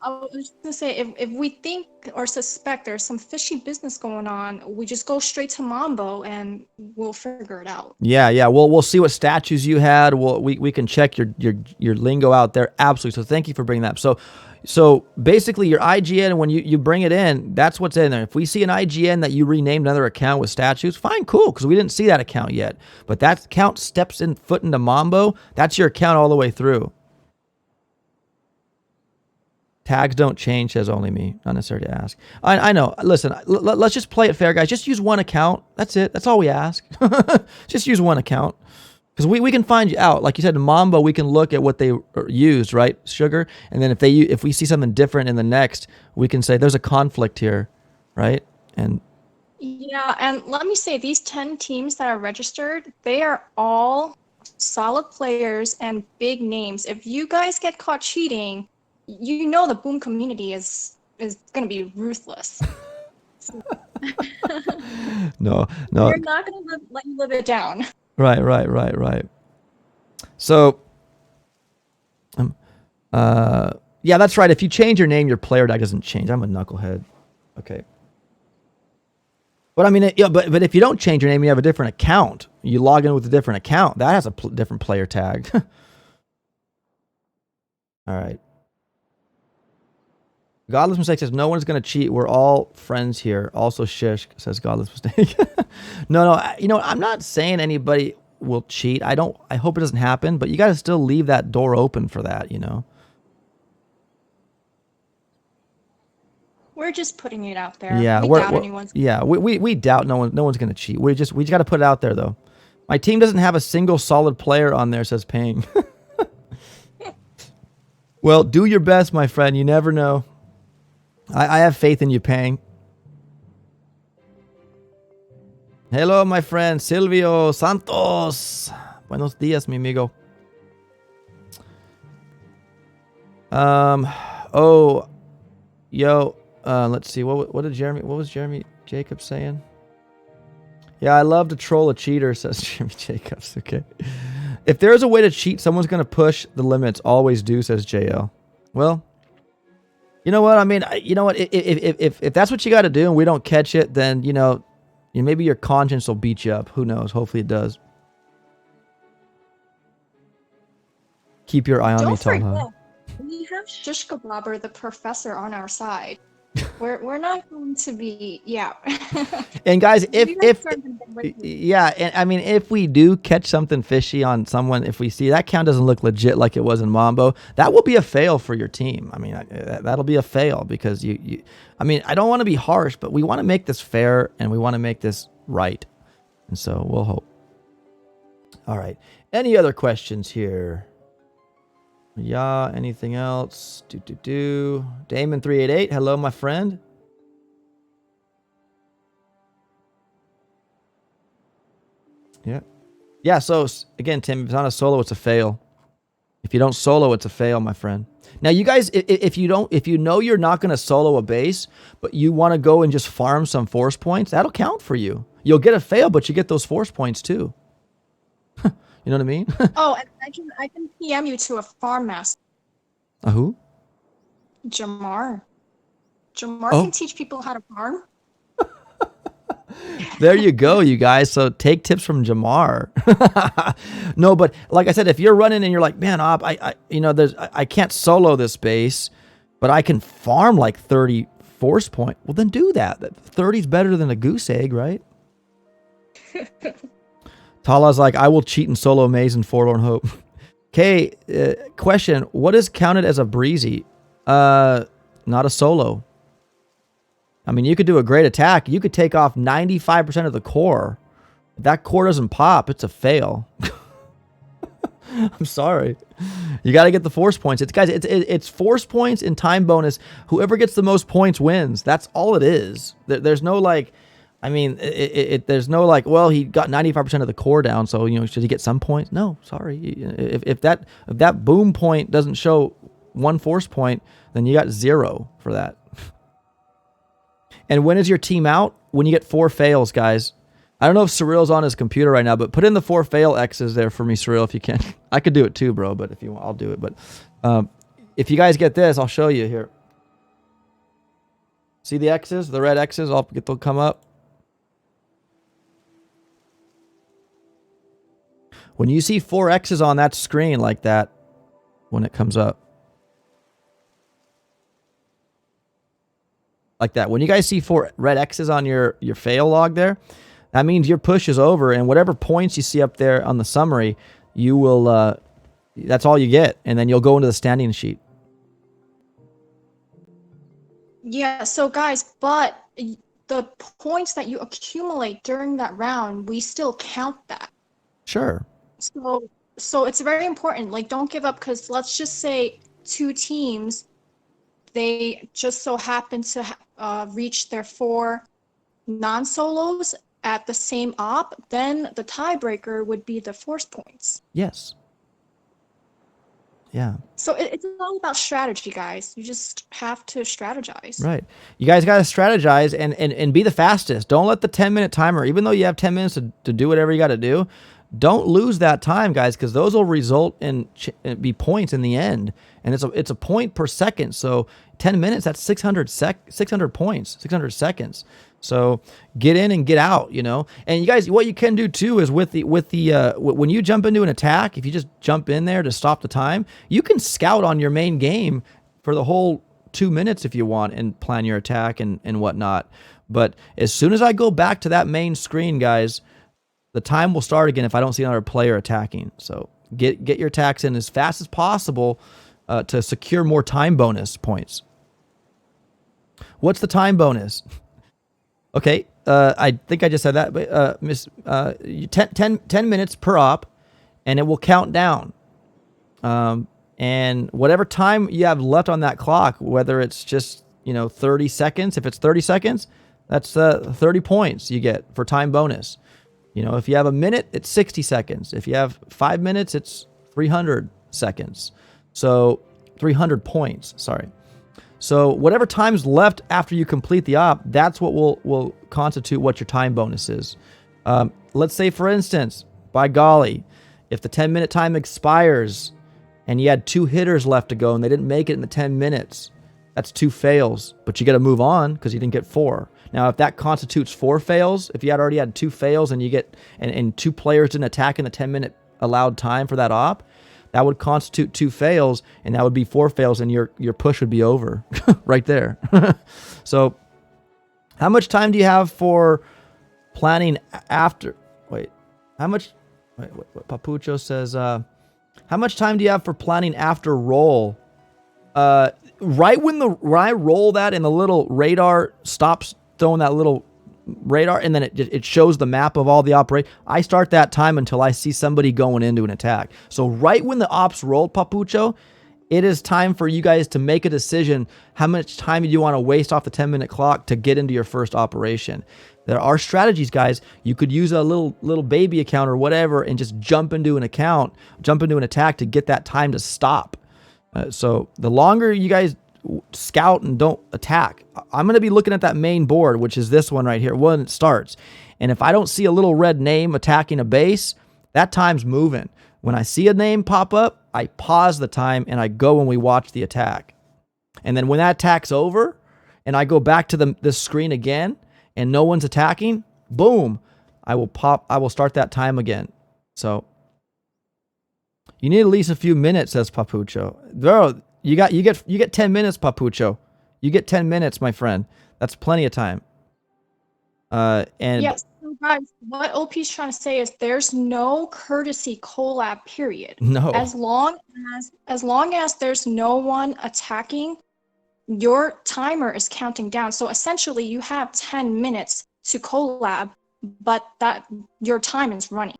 I was just gonna say, if we think or suspect there's some fishy business going on, we just go straight to Mambo and we'll figure it out. Yeah. We'll see what statues you had. We can check your lingo out there. Absolutely. So thank you for bringing that up. So basically your IGN, when you bring it in, that's what's in there. If we see an IGN that you renamed another account with statues, fine, cool, because we didn't see that account yet. But that account steps foot into Mambo. That's your account all the way through. Tags don't change, says only me. Not necessary to ask. I know. Listen, let's just play it fair, guys. Just use one account. That's it. That's all we ask. Just use one account. Because we can find you out. Like you said, in Mambo, we can look at what they used, right, Sugar? And then if we see something different in the next, we can say there's a conflict here, right? And yeah, and let me say, these 10 teams that are registered, they are all solid players and big names. If you guys get caught cheating, you know the Boom community is going to be ruthless. No. They're not going to let you live it down. Right. So, yeah, that's right. If you change your name, your player tag doesn't change. I'm a knucklehead. Okay. But I mean, but if you don't change your name, you have a different account. You log in with a different account. That has a different player tag. All right. Godless Mistake says, no one's going to cheat. We're all friends here. Also, Shish says, Godless Mistake. No, I'm not saying anybody will cheat. I hope it doesn't happen, but you got to still leave that door open for that, We're just putting it out there. Yeah, we doubt no one's going to cheat. We just got to put it out there, though. My team doesn't have a single solid player on there, says Ping. Well, do your best, my friend. You never know. I have faith in you, Pang. Hello, my friend Silvio Santos. Buenos dias, mi amigo. Let's see. What was Jeremy Jacobs saying? Yeah, I love to troll a cheater, says Jeremy Jacobs. Okay. If there's a way to cheat, someone's going to push the limits. Always do, says JL. Well, you know what? I mean, if that's what you got to do and we don't catch it, then, maybe your conscience will beat you up. Who knows? Hopefully it does. Keep your eye on me, Talha. We have Shish Kebabber, the professor, on our side. We're not going to be, yeah. And guys, if we do catch something fishy on someone, if we see that count doesn't look legit like it was in Mambo, that will be a fail for your team. I mean, that'll be a fail because I don't want to be harsh, but we want to make this fair and we want to make this right. And so we'll hope. All right. Any other questions here? Yeah, anything else? Damon388, hello, my friend. Yeah. Yeah, so again, Tim, if it's not a solo, it's a fail. If you don't solo, it's a fail, my friend. Now, you guys, if you know you're not going to solo a base, but you want to go and just farm some force points, that'll count for you. You'll get a fail, but you get those force points too. You know what I mean? Oh, and I can PM you to a farm master. A who? Jamar. Jamar can teach people how to farm. There you go, you guys. So take tips from Jamar. No, but like I said, if you're running and you're like, man, I can't solo this base, but I can farm like 30 force point. Well, then do that. 30 is better than a goose egg, right? Tala's like, I will cheat and solo Maze and Forlorn Hope. Okay, question. What is counted as a breezy? Not a solo. I mean, you could do a great attack. You could take off 95% of the core. If that core doesn't pop, it's a fail. I'm sorry. You got to get the force points. It's force points and time bonus. Whoever gets the most points wins. That's all it is. There's no like, I mean, there's no like, well, he got 95% of the core down, so should he get some points? No, sorry. If that boom point doesn't show one force point, then you got 0 for that. And when is your team out? When you get 4 fails, guys. I don't know if Cyril's on his computer right now, but put in the 4 fail X's there for me, Cyril, if you can. I could do it too, bro, but if you want, I'll do it. But if you guys get this, I'll show you here. See the X's, the red X's? They'll come up. When you see 4 X's on that screen like that, when it comes up. Like that. When you guys see 4 red X's on your fail log there, that means your push is over, and whatever points you see up there on the summary, you will, that's all you get, and then you'll go into the standing sheet. Yeah, so guys, but the points that you accumulate during that round, we still count that. Sure. So it's very important. Like, don't give up, because let's just say 2 teams, they just so happen to reach their 4 non-solos at the same op, then the tiebreaker would be the force points. Yes. Yeah. So it's all about strategy, guys. You just have to strategize. Right. You guys got to strategize and be the fastest. Don't let the 10-minute timer, even though you have 10 minutes to do whatever you got to do, don't lose that time, guys, because those will result in be points in the end. And it's a point per second. So 10 minutes, that's 600 points, 600 seconds. So get in and get out, And you guys, what you can do too is with the when you jump into an attack, if you just jump in there to stop the time, you can scout on your main game for the whole 2 minutes if you want and plan your attack and whatnot. But as soon as I go back to that main screen, guys, the time will start again if I don't see another player attacking. So get your attacks in as fast as possible to secure more time bonus points. What's the time bonus? Okay, I think I just said that, but 10 minutes per op, and it will count down. And whatever time you have left on that clock, whether it's just 30 seconds, if it's 30 seconds, that's 30 points you get for time bonus. If you have a minute, it's 60 seconds. If you have 5 minutes, it's 300 seconds. So 300 points, sorry. So whatever time's left after you complete the op, that's what will constitute what your time bonus is. Let's say, for instance, by golly, if the 10-minute time expires and you had 2 hitters left to go and they didn't make it in the 10 minutes, that's 2 fails, but you got to move on because you didn't get 4. Now, if that constitutes 4 fails, if you had already had 2 fails and you get and 2 players didn't attack in the 10-minute allowed time for that op, that would constitute 2 fails, and that would be 4 fails, and your push would be over right there. So, how much time do you have for planning after? What Papucho says? How much time do you have for planning after roll? Right when I roll that and the little radar stops throwing that little radar, and then it shows the map of all the operate. I start that time until I see somebody going into an attack. So right when the ops rolled, Papucho, it is time for you guys to make a decision. How much time do you want to waste off the 10-minute clock to get into your first operation? There are strategies, guys. You could use a little baby account or whatever and just jump into an attack to get that time to stop. So the longer you guys scout and don't attack, I'm going to be looking at that main board, which is this one right here when it starts. And if I don't see a little red name attacking a base, that time's moving. When I see a name pop up, I pause the time and I go and we watch the attack. And then when that attack's over and I go back to this screen again and no one's attacking, boom, I will start that time again. So you need at least a few minutes, says Papucho. Bro, you get 10 minutes, Papucho. You get 10 minutes, my friend. That's plenty of time. And yes, so guys, what OP's trying to say is there's no courtesy collab period. No. As long as there's no one attacking, your timer is counting down. So essentially you have 10 minutes to collab, but that your time is running.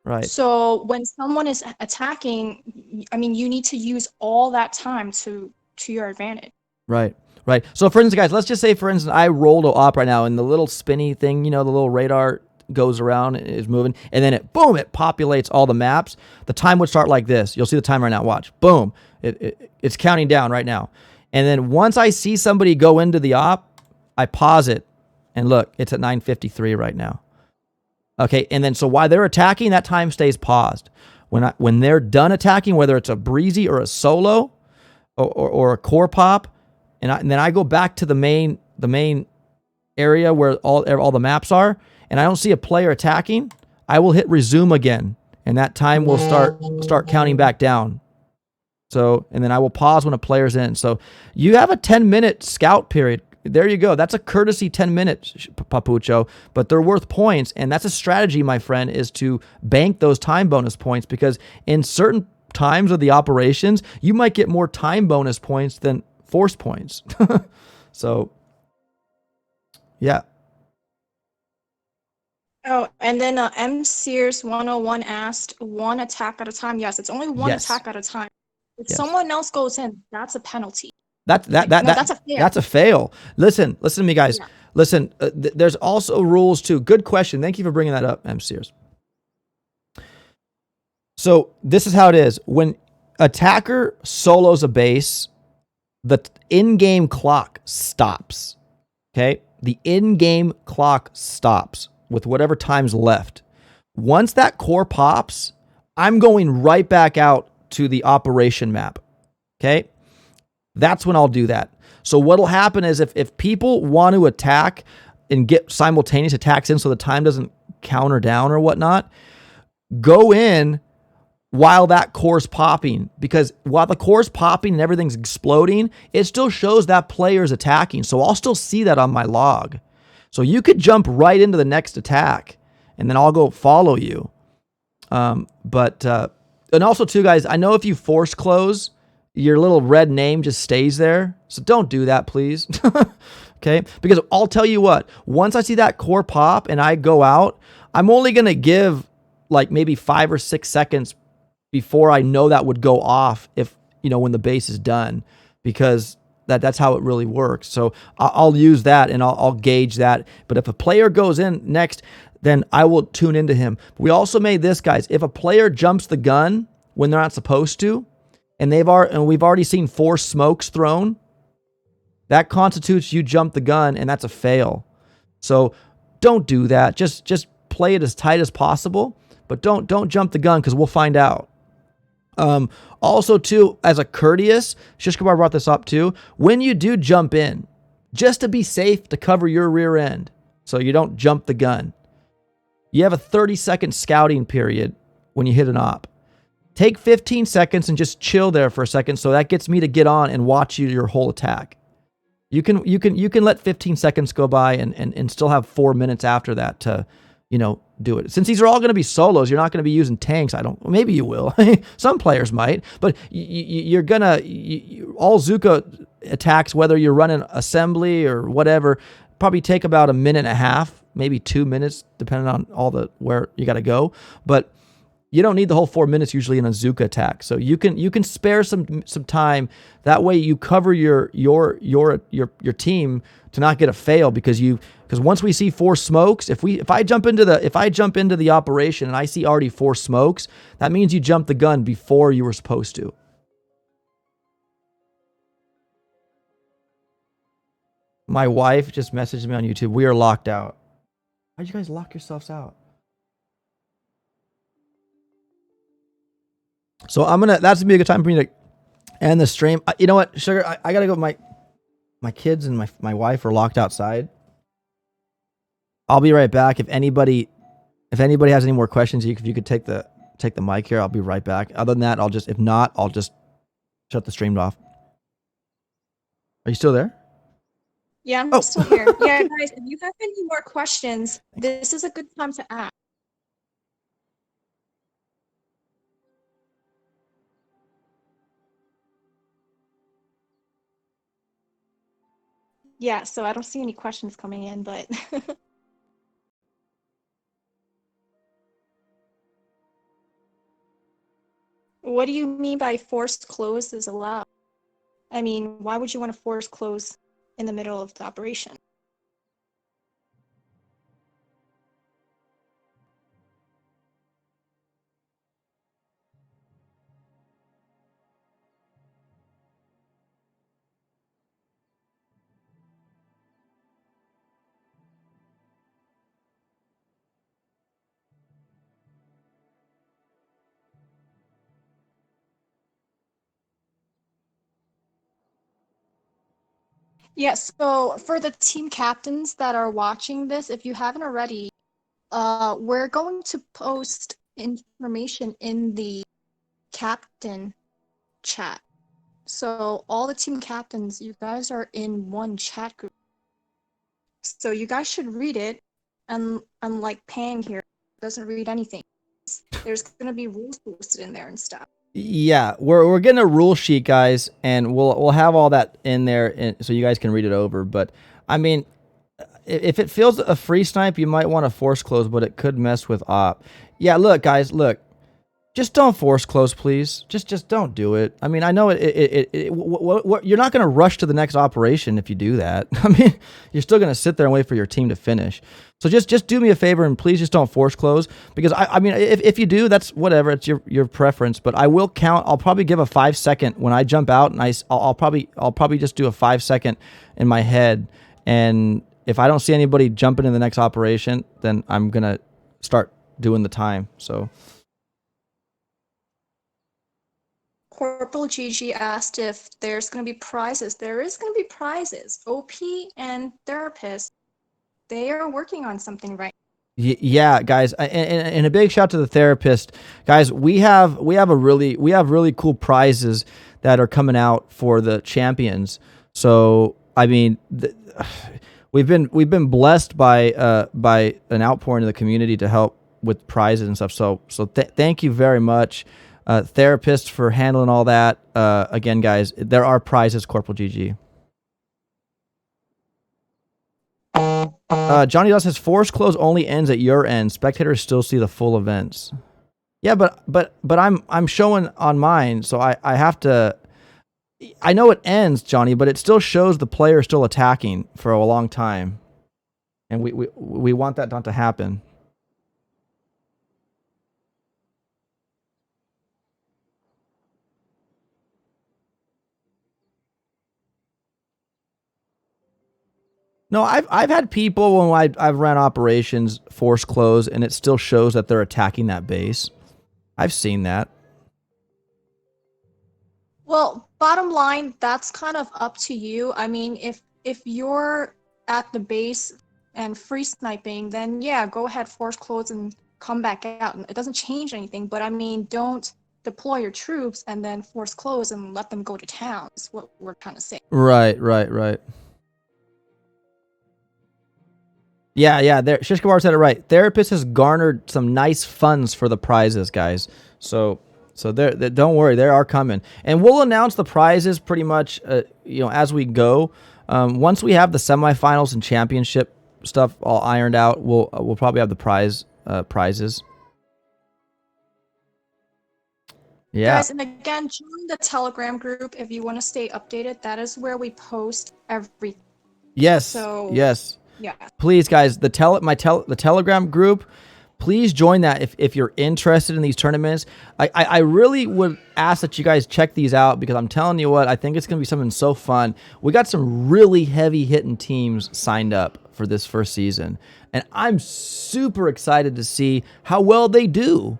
Right. So when someone is attacking, I mean, you need to use all that time to your advantage. Right. Right. So for instance, guys, let's just say, for instance, I rolled an op right now and the little spinny thing, the little radar goes around, is moving, and then it populates all the maps. The time would start like this. You'll see the timer right now. Watch. Boom. It's counting down right now. And then once I see somebody go into the op, I pause it and look, it's at 9:53 right now. Okay. And then so while they're attacking, that time stays paused. When they're done attacking, whether it's a breezy or a solo or a core pop, and then I go back to the main area where all the maps are, and I don't see a player attacking, I will hit resume again, and that time will start counting back down. So, and then I will pause when a player's in. So you have a 10-minute scout period. There you go. That's a courtesy 10 minutes, Papucho, but they're worth points, and that's a strategy, my friend, is to bank those time bonus points, because in certain times of the operations, you might get more time bonus points than force points. So, yeah. Oh, and then M Sears 101 asked, one attack at a time. Yes, it's only one attack at a time. If someone else goes in, that's a penalty. That's a fail. That's a fail. Listen to me, guys. Yeah. Listen, there's also rules too. Good question. Thank you for bringing that up, M Sears. So this is how it is. When attacker solos a base, the in-game clock stops. Okay? The in-game clock stops with whatever time's left. Once that core pops, I'm going right back out to the operation map. Okay? That's when I'll do that. So what'll happen is if people want to attack and get simultaneous attacks in so the time doesn't counter down or whatnot, go in while that core's popping, because while the core's popping and everything's exploding, it still shows that player's attacking. So I'll still see that on my log. So you could jump right into the next attack and then I'll go follow you. And also too, guys, I know if you force close, your little red name just stays there. So don't do that, please. Okay? Because I'll tell you what, once I see that core pop and I go out, I'm only going to give like maybe 5 or 6 seconds before I know that would go off if, when the base is done, because that's how it really works. So I'll use that and I'll gauge that. But if a player goes in next, then I will tune into him. We also made this, guys. If a player jumps the gun when they're not supposed to, and we've already seen 4 smokes thrown, that constitutes you jump the gun, and that's a fail. So don't do that. Just play it as tight as possible, but don't jump the gun, because we'll find out. Also too, as a courteous, Shishkabar brought this up too, when you do jump in, just to be safe, to cover your rear end so you don't jump the gun, you have a 30-second scouting period when you hit an op. Take 15 seconds and just chill there for a second, so that gets me to get on and watch your whole attack. You can let 15 seconds go by and still have 4 minutes after that to, do it. Since these are all going to be solos, you're not going to be using tanks. Maybe you will. Some players might, but you're going to, all Zuka attacks, whether you're running assembly or whatever, probably take about 1.5 minutes, maybe 2 minutes, depending on where you got to go. But You don't need the whole 4 minutes usually in a Zuka attack, so you can spare some time. That way you cover your team to not get a fail, because once we see 4 smokes, if I jump into the operation and I see already 4 smokes, that means you jumped the gun before you were supposed to. My wife just messaged me on YouTube. We are locked out. Why'd you guys lock yourselves out? So that's gonna be a good time for me to end the stream. You know what, Sugar? I gotta go. My kids and my wife are locked outside. I'll be right back. If anybody has any more questions, if you could take the mic here, I'll be right back. Other than that, if not, I'll just shut the stream off. Are you still there? Yeah, I'm still here. Yeah, guys, if you have any more questions, this is a good time to ask. Yeah, so I don't see any questions coming in, but what do you mean by forced close is allowed? I mean, why would you want to force close in the middle of the operation? Yes, so for the team captains that are watching this, if you haven't already, we're going to post information in the captain chat. So all the team captains, you guys are in one chat group. So you guys should read it, and unlike Pang here, doesn't read anything. There's gonna be rules posted in there and stuff. Yeah, we're getting a rule sheet, guys, and we'll have all that in there, so you guys can read it over. But I mean, if it feels a free snipe, you might want to force close, but it could mess with op. Yeah, look, guys, look. Just don't force close, please. Just don't do it. I mean, I know you're not going to rush to the next operation if you do that. I mean, you're still going to sit there and wait for your team to finish. So just do me a favor and please just don't force close, because I mean, if you do, that's whatever. It's your preference. But I will count. I'll probably give a 5-second when I jump out, and I'll probably just do a 5-second in my head. And if I don't see anybody jumping in the next operation, then I'm gonna start doing the time. So. Corporal GG asked if there's going to be prizes. There is going to be prizes. OP and Therapist, they are working on something right. Yeah, guys, and a big shout out to the Therapist, guys. We have really cool prizes that are coming out for the champions. So I mean, we've been blessed by an outpouring of the community to help with prizes and stuff. So thank you very much. Therapist, for handling all that. Again, guys, there are prizes, Corporal GG. Johnny Doss says force close only ends at your end. Spectators still see the full events. Yeah, but I'm showing on mine, so I have to. I know it ends, Johnny, but it still shows the player still attacking for a long time, and we want that not to happen. No, I've had people when I've ran operations force close, and it still shows that they're attacking that base. I've seen that. Well, bottom line, that's kind of up to you. I mean, if you're at the base and free sniping, then yeah, go ahead, force close and come back out. It doesn't change anything, but I mean, don't deploy your troops and then force close and let them go to town, is what we're trying to say. Right. Yeah. There, Shishkabar said it right. Therapist has garnered some nice funds for the prizes, guys. So don't worry, they are coming, and we'll announce the prizes pretty much, as we go. Once we have the semifinals and championship stuff all ironed out, we'll probably have the prizes. Yeah. Guys, and again, join the Telegram group if you want to stay updated. That is where we post everything. Yes. So Yes. yeah. Please, guys, the Telegram group. Please join that if you're interested in these tournaments. I really would ask that you guys check these out because I'm telling you what, I think it's going to be something so fun. We got some really heavy hitting teams signed up for this first season, and I'm super excited to see how well they do.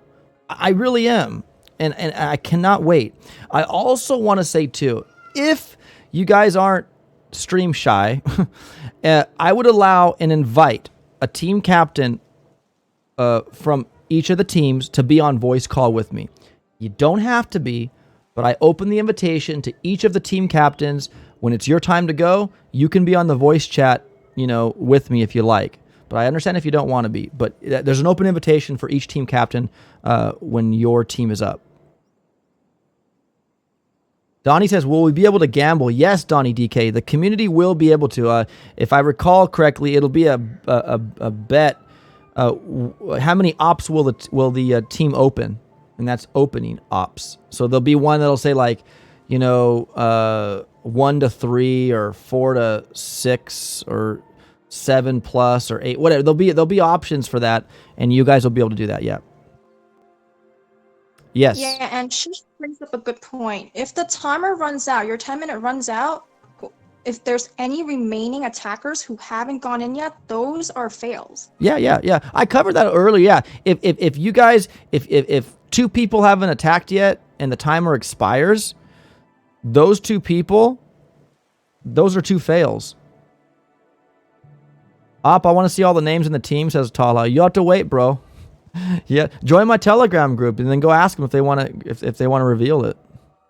I really am, and I cannot wait. I also want to say too, if you guys aren't stream shy, I would allow and invite a team captain from each of the teams to be on voice call with me. You don't have to be, but I open the invitation to each of the team captains. When it's your time to go, you can be on the voice chat, with me if you like. But I understand if you don't want to be. But there's an open invitation for each team captain when your team is up. Donnie says, will we be able to gamble? Yes, Donnie DK. The community will be able to. If I recall correctly, it'll be a bet. How many ops will the team open? And that's opening ops. So there'll be one that'll say 1 to 3 or 4 to 6 or 7 plus or 8, whatever. There'll be options for that, and you guys will be able to do that. Yeah. Yes. Yeah, and she brings up a good point. If the timer runs out, your 10-minute runs out, if there's any remaining attackers who haven't gone in yet, those are fails. Yeah. I covered that earlier. Yeah. If you guys, if 2 people haven't attacked yet and the timer expires, those 2 people, those are 2 fails. I want to see all the names in the team, says Tala. You have to wait, bro. Yeah, join my Telegram group and then go ask them if they want to reveal it.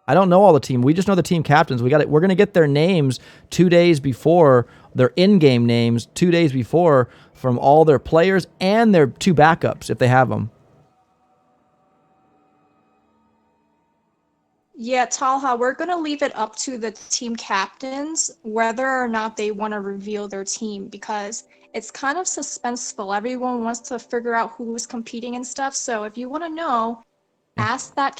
I don't know all the team. We just know the team captains. We're going to get their names 2 days before, their in-game names 2 days before, from all their players and their 2 backups if they have them. Yeah, Talha, we're going to leave it up to the team captains whether or not they want to reveal their team, because it's kind of suspenseful. Everyone wants to figure out who's competing and stuff. So if you want to know, ask that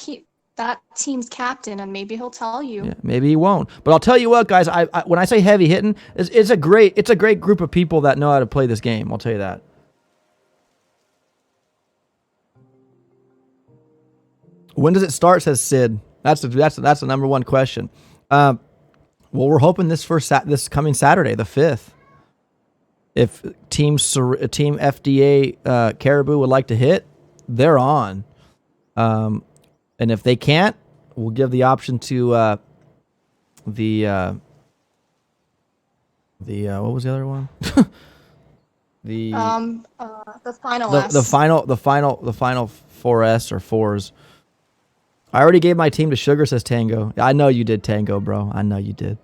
team's captain, and maybe he'll tell you. Yeah, maybe he won't. But I'll tell you what, guys. I when I say heavy hitting, it's a great group of people that know how to play this game. I'll tell you that. When does it start? Says Sid. That's the number one question. Well, we're hoping this coming Saturday, the 5th. If team FDA Caribou would like to hit, they're on. And if they can't, we'll give the option to the what was the other one? the final S. The final 4S or 4s. I already gave my team to Sugar, says Tango. I know you did, Tango, bro. I know you did.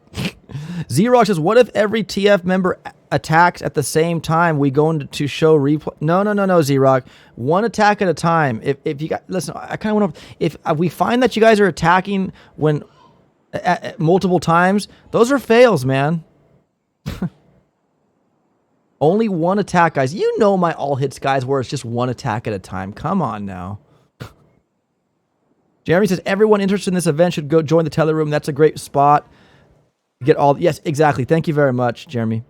Z-Rock says, what if every TF member attacks at the same time? We go into show replay. No, Z-Rock. One attack at a time. If you guys, listen, I kind of want to, if we find that you guys are attacking when at multiple times, those are fails, man. Only one attack, guys. You know my all hits, guys, where it's just one attack at a time. Come on now. Jeremy says, everyone interested in this event should go join the Tele Room. That's a great spot. Get all. Yes, exactly. Thank you very much, Jeremy.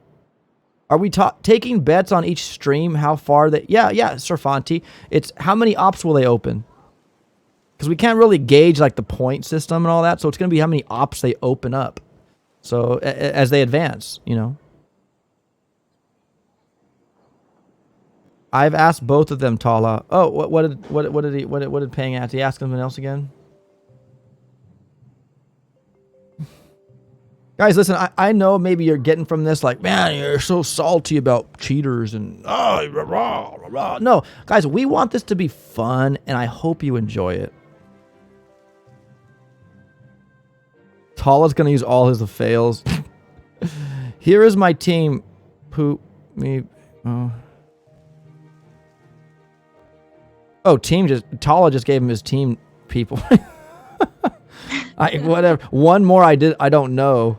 Are we taking bets on each stream? How far they? Yeah, Sir Fonty. It's how many ops will they open? Because we can't really gauge like the point system and all that. So it's going to be how many ops they open up. So as they advance, I've asked both of them, Tala. Oh, what did Pang ask? Did he ask something else again? Guys, listen, I know maybe you're getting from this like, man, you're so salty about cheaters and rah, rah, rah. No, guys, we want this to be fun, and I hope you enjoy it. Tala's going to use all his fails. Here is my team. Poop me. Oh, Tala just gave him his team people. Whatever. One more I don't know.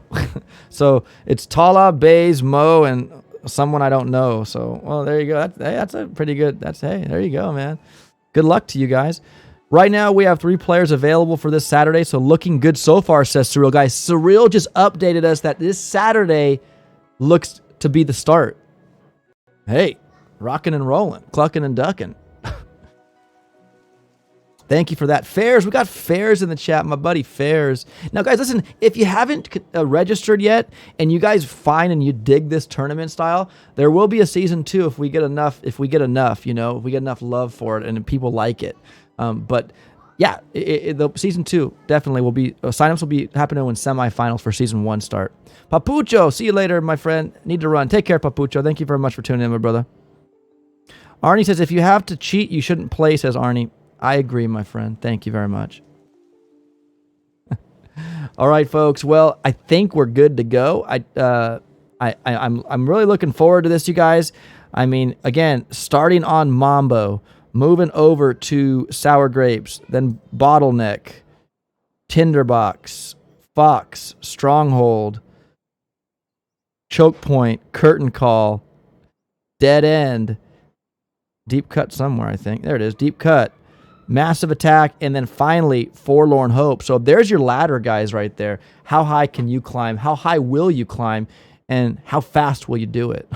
So it's Tala, Bays, Mo, and someone I don't know. So, well, there you go. That's a pretty good. Hey, there you go, man. Good luck to you guys. Right now, we have 3 players available for this Saturday, so looking good so far, says Surreal. Guys, Surreal just updated us that this Saturday looks to be the start. Hey, rocking and rolling, clucking and ducking. Thank you for that. Fairs, we got Fairs in the chat, my buddy Fairs. Now, guys, listen, if you haven't registered yet and you guys find and you dig this tournament style, there will be a season 2 if we get enough, if we get enough love for it and people like it. But yeah, the season 2 definitely will be, signups will be happening when semifinals for season 1 start. Papucho, see you later, my friend. Need to run. Take care, Papucho. Thank you very much for tuning in, my brother. Arnie says, if you have to cheat, you shouldn't play, says Arnie. I agree, my friend. Thank you very much. All right, folks. Well, I think we're good to go. I'm really looking forward to this, you guys. I mean, again, starting on Mambo, moving over to Sour Grapes, then Bottleneck, Tinderbox, Fox, Stronghold, Choke Point, Curtain Call, Dead End, Deep Cut somewhere, I think. There it is, Deep Cut, Massive Attack, and then finally Forlorn Hope. So there's your ladder, guys, right there. How high can you climb? How high will you climb? And how fast will you do it?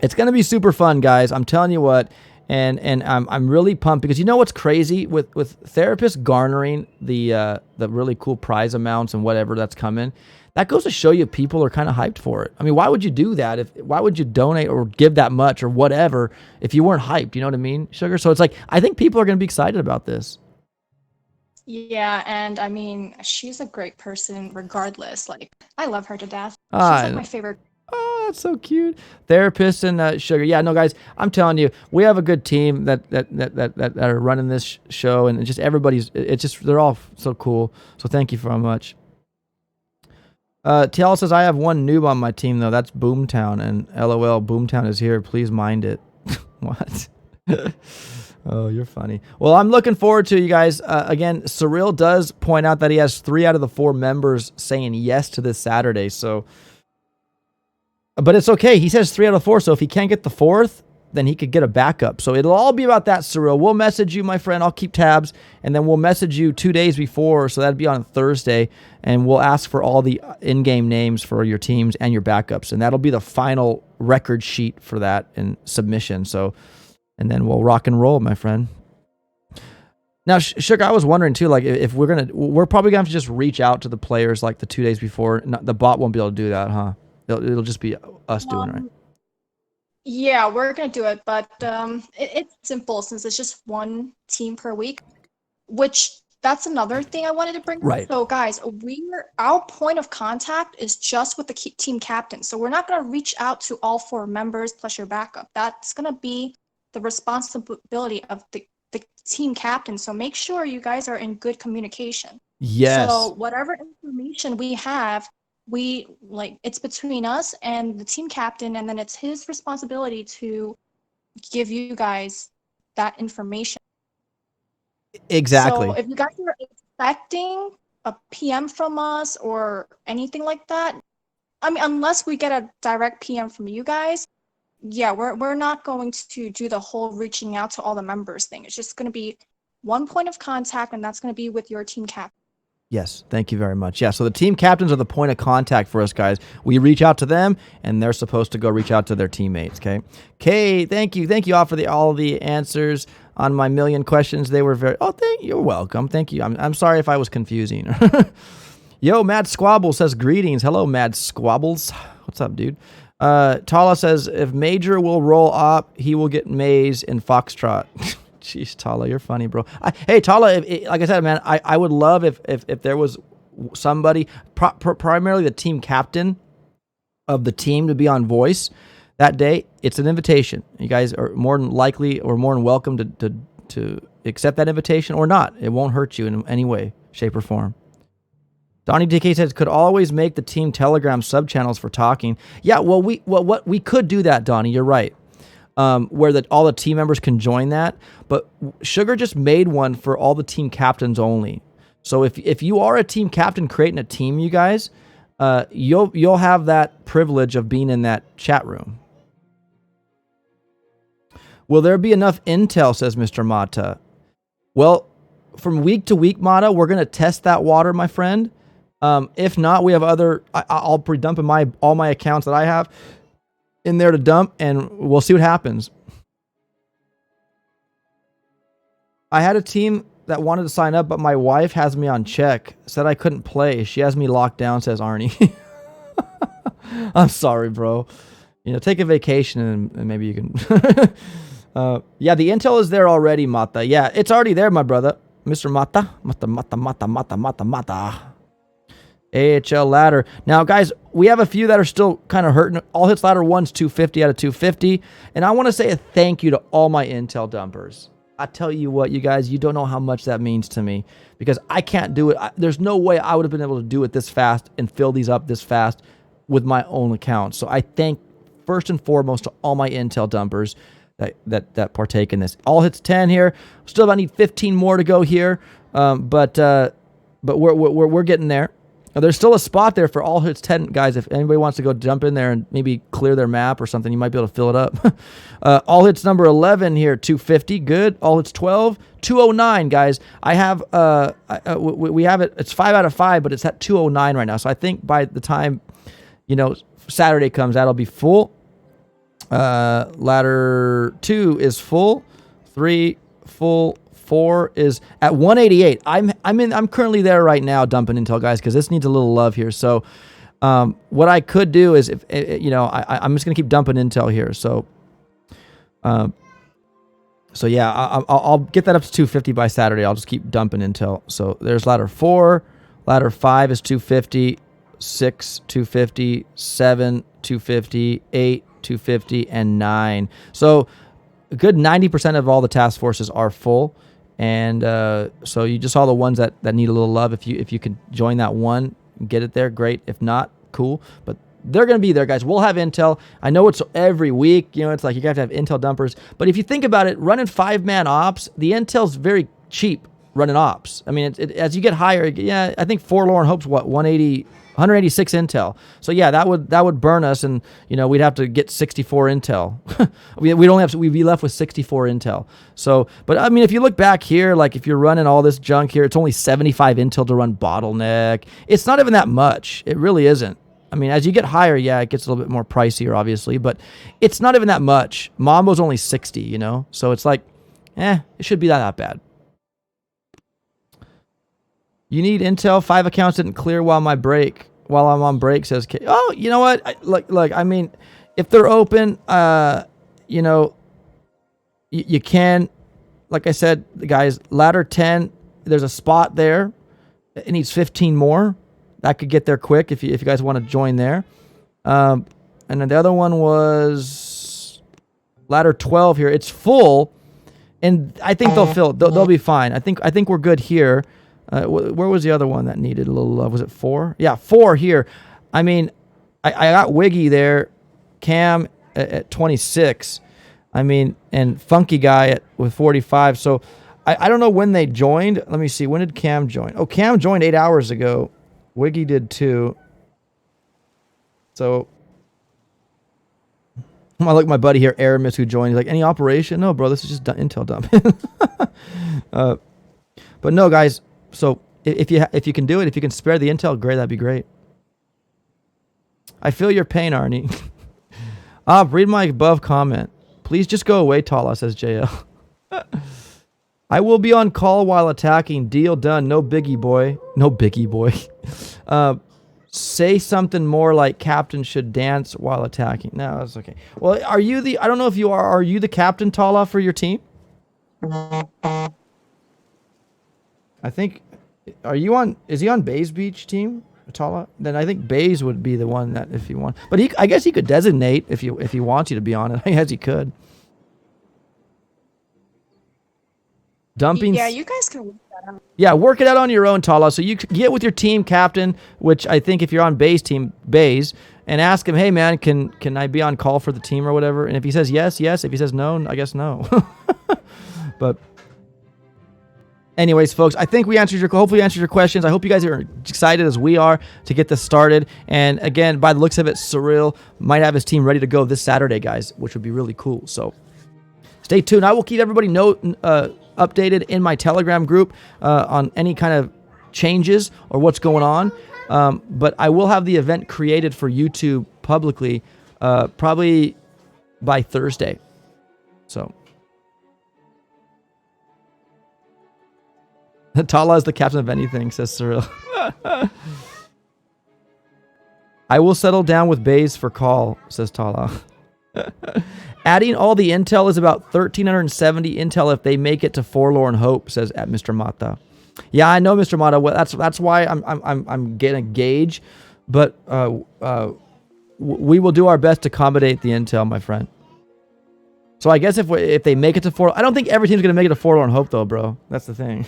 It's going to be super fun, guys. I'm telling you what. And I'm really pumped because you know what's crazy with therapists garnering the really cool prize amounts and whatever that's coming. That goes to show you people are kind of hyped for it. I mean, why would you do that? Why would you donate or give that much or whatever if you weren't hyped? You know what I mean, Sugar? So it's like, I think people are going to be excited about this. Yeah, and I mean, she's a great person regardless. Like, I love her to death. She's like my favorite. Oh, that's so cute. Therapist and Sugar. Yeah, no, guys, I'm telling you, we have a good team that are running this show, and just everybody's. It's just they're all so cool. So thank you very much. TL says, I have one noob on my team, though. That's Boomtown. And LOL, Boomtown is here. Please mind it. What? Oh, you're funny. Well, I'm looking forward to you guys. Again, Surreal does point out that he has 3 out of the 4 members saying yes to this Saturday. So, but it's okay. He says 3 out of 4. So if he can't get the 4th, then he could get a backup. So it'll all be about that, Surreal. We'll message you, my friend. I'll keep tabs. And then we'll message you 2 days before. So that'd be on Thursday. And we'll ask for all the in-game names for your teams and your backups. And that'll be the final record sheet for that and submission. So, and then we'll rock and roll, my friend. Now, Sugar, I was wondering too, like if we're probably going to have to just reach out to the players like the 2 days before. The bot won't be able to do that, huh? It'll just be us doing it, right? Yeah, we're going to do it, but it's simple since it's just one team per week, which that's another thing I wanted to bring up. Right. So guys, our point of contact is just with the team captain. So we're not going to reach out to all 4 members plus your backup. That's going to be the responsibility of the team captain. So make sure you guys are in good communication. Yes. So whatever information we have, it's between us and the team captain, and then it's his responsibility to give you guys that information. Exactly. So if you guys are expecting a PM from us or anything like that, I mean, unless we get a direct PM from you guys, yeah, we're not going to do the whole reaching out to all the members thing. It's just going to be one point of contact, and that's going to be with your team captain. Yes, thank you very much. Yeah, so the team captains are the point of contact for us, guys. We reach out to them, and they're supposed to go reach out to their teammates, okay? Kay, thank you. Thank you all for all the answers on my million questions. They were very... Oh, you're welcome. Thank you. I'm sorry if I was confusing. Yo, Mad Squabble says, greetings. Hello, Mad Squabbles. What's up, dude? Tala says, if Major will roll up, he will get Maze in Foxtrot. Jeez, Tala, you're funny, bro. Hey, Tala, like I said, man, I would love if there was somebody, primarily the team captain of the team, to be on voice that day. It's an invitation. You guys are more than likely or more than welcome to accept that invitation or not. It won't hurt you in any way, shape, or form. Donnie DK says, could always make the team Telegram sub-channels for talking. Yeah, well, we could do that, Donnie. You're right. Where all the team members can join that. But Sugar just made one for all the team captains only. So if you are a team captain creating a team, you guys, you'll have that privilege of being in that chat room. Will there be enough intel, says Mr. Mata. Well, from week to week, Mata, we're going to test that water, my friend. If not, we have other... I'll pre-dump in all my accounts that I have in there to dump, and we'll see what happens. I had a team that wanted to sign up, but my wife has me on check. Said I couldn't play. She has me locked down, says Arnie. I'm sorry, bro. You know, take a vacation and maybe you can... yeah, the intel is there already, Mata. Yeah, it's already there, my brother. Mr. Mata. Mata. AHL ladder. Now, guys, we have a few that are still kind of hurting. All hits ladder 1's 250 out of 250. And I want to say a thank you to all my intel dumpers. I tell you what, you guys, you don't know how much that means to me. Because I can't do it. There's no way I would have been able to do it this fast and fill these up this fast with my own account. So I thank, first and foremost, to all my intel dumpers that partake in this. All hits 10 here. Still about need 15 more to go here. But we're getting there. Now, there's still a spot there for all hits 10, guys. If anybody wants to go jump in there and maybe clear their map or something, you might be able to fill it up. All hits number 11 here, 250, good. All hits 12, 209, guys. I have, we have it, it's 5 out of 5, but it's at 209 right now. So I think by the time, you know, Saturday comes, that'll be full. Ladder 2 is full, 3 full, 4 is at 188. I'm currently there right now dumping intel, guys, because this needs a little love here. So what I could do is, if you know, I'm just gonna keep dumping intel here. So yeah, I'll get that up to 250 by Saturday. I'll just keep dumping intel. So there's ladder 4, ladder 5 is 250, 6 250, 7 250, 8 250, and 9. So a good 90% of all the task forces are full. And so you just saw the ones that need a little love. If you can join that one and get it there, great. If not, cool. But they're going to be there, guys. We'll have intel. I know it's every week. You know, it's like you have to have intel dumpers. But if you think about it, running 5-man ops, the intel's very cheap running ops. I mean, as you get higher, yeah, I think Forlorn Hope's what, 186 intel. So yeah, that would burn us, and you know, we'd have to get 64 intel. we'd be left with 64 intel. So, but I mean, if you look back here, like if you're running all this junk here, it's only 75 intel to run bottleneck. It's not even that much. It really isn't. I mean, as you get higher, yeah, it gets a little bit more pricier, obviously, but it's not even that much. Mambo's only 60, you know, so it's like, it should be that bad. You need intel. 5 accounts didn't clear while I'm on break, says K. Oh, you know what? Look, I mean, if they're open, you know, you can, like I said, guys, ladder 10, there's a spot there. It needs 15 more. That could get there quick if you guys want to join there. And then the other one was ladder 12 here. It's full, and I think they'll fill it. They'll be fine. I think we're good here. Where was the other one that needed a little love? Was it 4? Yeah, 4 here. I mean, I got Wiggy there, Cam at 26. I mean, and Funky Guy with 45. So I don't know when they joined. Let me see. When did Cam join? Oh, Cam joined 8 hours ago. Wiggy did too. So I look at my buddy here, Aramis, who joined. He's like, any operation? No, bro, this is just intel dump. But no, guys. So if you can do it, if you can spare the intel, great, that'd be great. I feel your pain, Arnie. Read my above comment. Please just go away, Tala, says JL. I will be on call while attacking. Deal done. No biggie, boy. No biggie, boy. Say something more like captain should dance while attacking. No, that's okay. Well, I don't know if you are you the captain, Tala, for your team? I think, is he on Bays Beach team, Atala? Then I think Bays would be the one that if you want. But I guess he could designate if he wants you to be on it. I guess he could. Dumping. Yeah, you guys can work that out. Yeah, work it out on your own, Tala. So you get with your team captain, which I think if you're on Bays team, Bays, and ask him, hey man, can I be on call for the team or whatever? And if he says yes, yes. If he says no, I guess no. But anyways, folks, I think hopefully answered your questions. I hope you guys are excited as we are to get this started. And again, by the looks of it, Cyril might have his team ready to go this Saturday, guys, which would be really cool. So stay tuned. I will keep everybody updated in my Telegram group on any kind of changes or what's going on. But I will have the event created for YouTube publicly probably by Thursday. So Tala is the captain of anything, says Cyril. I will settle down with Bays for call, says Tala. Adding all the intel is about 1,370 intel if they make it to Forlorn Hope, says at Mr. Mata. Yeah, I know, Mr. Mata. Well, that's why I'm getting a gauge, but we will do our best to accommodate the intel, my friend. So I guess if they make it to Forlorn, I don't think every team's gonna make it to Forlorn Hope though, bro. That's the thing.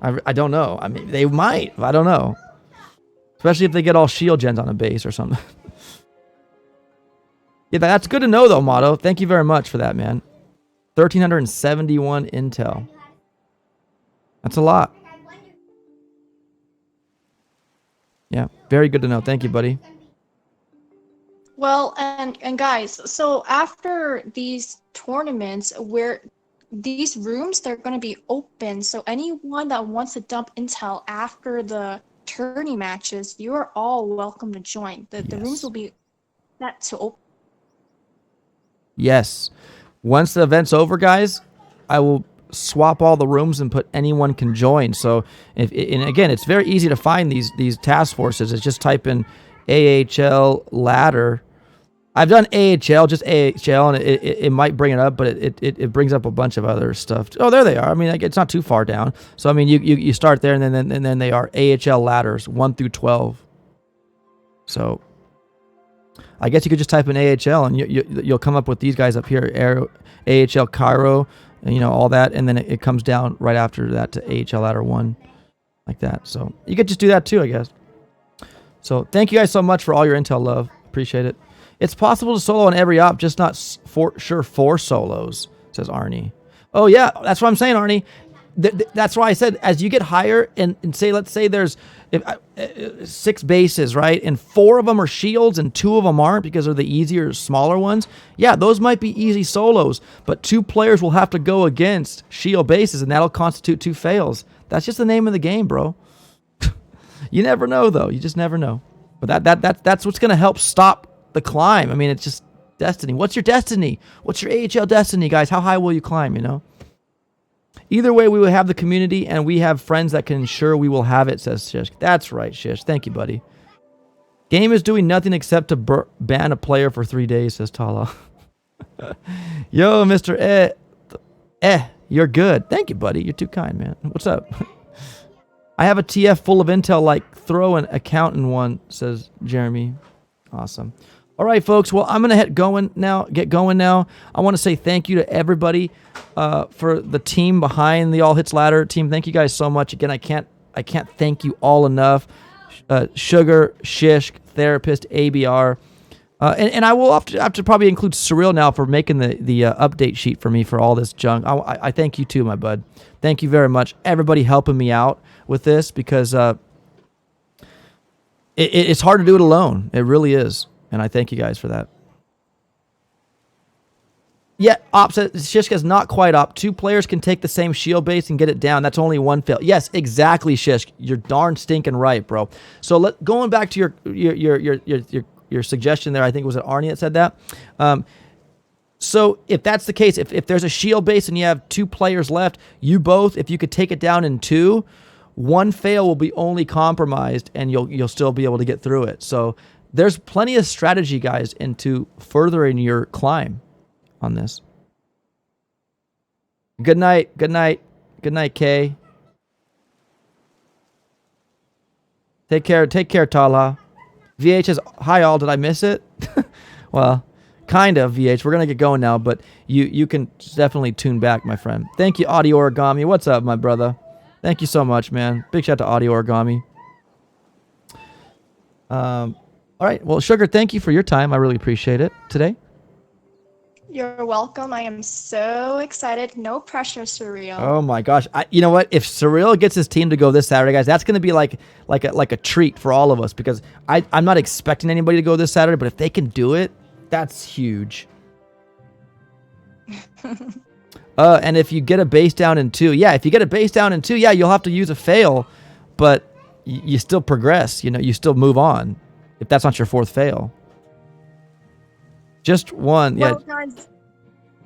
I don't know. I mean, they might. I don't know. Especially if they get all shield gens on a base or something. Yeah, that's good to know though, Motto. Thank you very much for that, man. 1,371 intel. That's a lot. Yeah, very good to know. Thank you, buddy. Well, and guys, so after these tournaments, where these rooms, they're going to be open. So anyone that wants to dump intel after the tourney matches, you are all welcome to join. The rooms will be set to open. Yes. Once the event's over, guys, I will swap all the rooms and put anyone can join. So, and again, it's very easy to find these task forces. It's just type in AHL ladder. I've done AHL, just AHL, and it might bring it up, but it brings up a bunch of other stuff. Oh, there they are. I mean, it's not too far down. So, I mean, you start there, and then they are AHL ladders, 1 through 12. So, I guess you could just type in AHL, and you'll come up with these guys up here, AHL Cairo, and all that, and then it comes down right after that to AHL ladder 1, like that. So, you could just do that too, I guess. So, thank you guys so much for all your intel, love. Appreciate it. It's possible to solo on every op, just not for solos, says Arnie. Oh, yeah, that's what I'm saying, Arnie. That's why I said as you get higher and say, let's say there's 6 bases, right? And 4 of them are shields and 2 of them aren't because they're the easier, smaller ones. Yeah, those might be easy solos, but 2 players will have to go against shield bases, and that'll constitute 2 fails. That's just the name of the game, bro. You never know, though. You just never know. But that's what's going to help stop the climb. I mean, it's just destiny. What's your destiny? What's your AHL destiny, guys? How high will you climb, Either way, we will have the community, and we have friends that can ensure we will have it, says Shish. That's right, Shish. Thank you, buddy. Game is doing nothing except to ban a player for 3 days, says Tala. Yo, Mr. You're good. Thank you, buddy. You're too kind, man. What's up? I have a TF full of intel, like throw an account in one, says Jeremy. Awesome. All right, folks. Well, I'm going to get going now. I want to say thank you to everybody for the team behind the All Hits Ladder team. Thank you guys so much. Again, I can't thank you all enough. Sugar, Shishk, Therapist, ABR. And I will have to probably include Surreal now for making the update sheet for me for all this junk. I thank you too, my bud. Thank you very much. Everybody helping me out with this because it's hard to do it alone. It really is. And I thank you guys for that. Yeah, Shishka's not quite up. 2 players can take the same shield base and get it down. That's only 1 fail. Yes, exactly, Shishk. You're darn stinking right, bro. So going back to your suggestion there, I think it was Arnie that said that. So if that's the case, if there's a shield base and you have 2 players left, if you could take it down in 2, 1 fail will be only compromised, and you'll still be able to get through it. So there's plenty of strategy, guys, into furthering your climb on this. Good night. Good night. Good night, Kay. Take care. Take care, Tala. VH says, hi, all. Did I miss it? Well, kind of, VH. We're going to get going now, but you can definitely tune back, my friend. Thank you, Audio Origami. What's up, my brother? Thank you so much, man. Big shout out to Audio Origami. All right. Well, Sugar, thank you for your time. I really appreciate it today. You're welcome. I am so excited. No pressure, Surreal. Oh my gosh! You know what? If Surreal gets his team to go this Saturday, guys, that's going to be like a treat for all of us because I'm not expecting anybody to go this Saturday, but if they can do it, that's huge. And if you get a base down in 2, if you get a base down in 2, you'll have to use a fail, but you still progress. You still move on if that's not your 4th fail. Just one. Well, guys,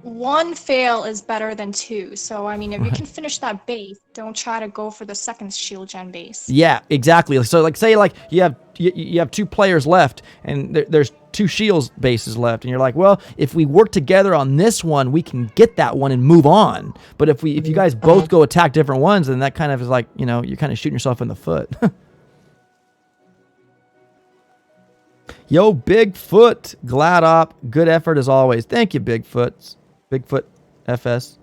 1 fail is better than 2. So, I mean, if you can finish that base, don't try to go for the 2nd shield gen base. Yeah, exactly. So, like, say, like, you have 2 players left, and there's 2 shields bases left, and you're like, well, if we work together on this one, we can get that one and move on. But if you guys both go attack different ones, then that kind of is like, you're kind of shooting yourself in the foot. Yo, Bigfoot, glad op, good effort as always. Thank you, Bigfoot FS.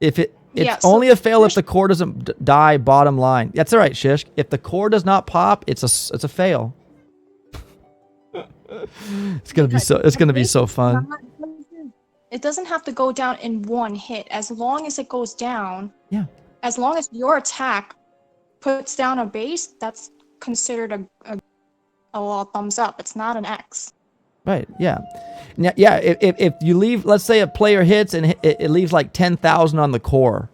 It's only a fail if the core doesn't die. Bottom line, that's all right, Shish. If the core does not pop, it's a fail. It's gonna be so fun. It doesn't have to go down in 1 hit. As long as it goes down, as long as your attack puts down a base, that's considered a thumbs up. It's not an X. Right, yeah. Now, if you leave, let's say a player hits and it leaves like 10,000 on the core.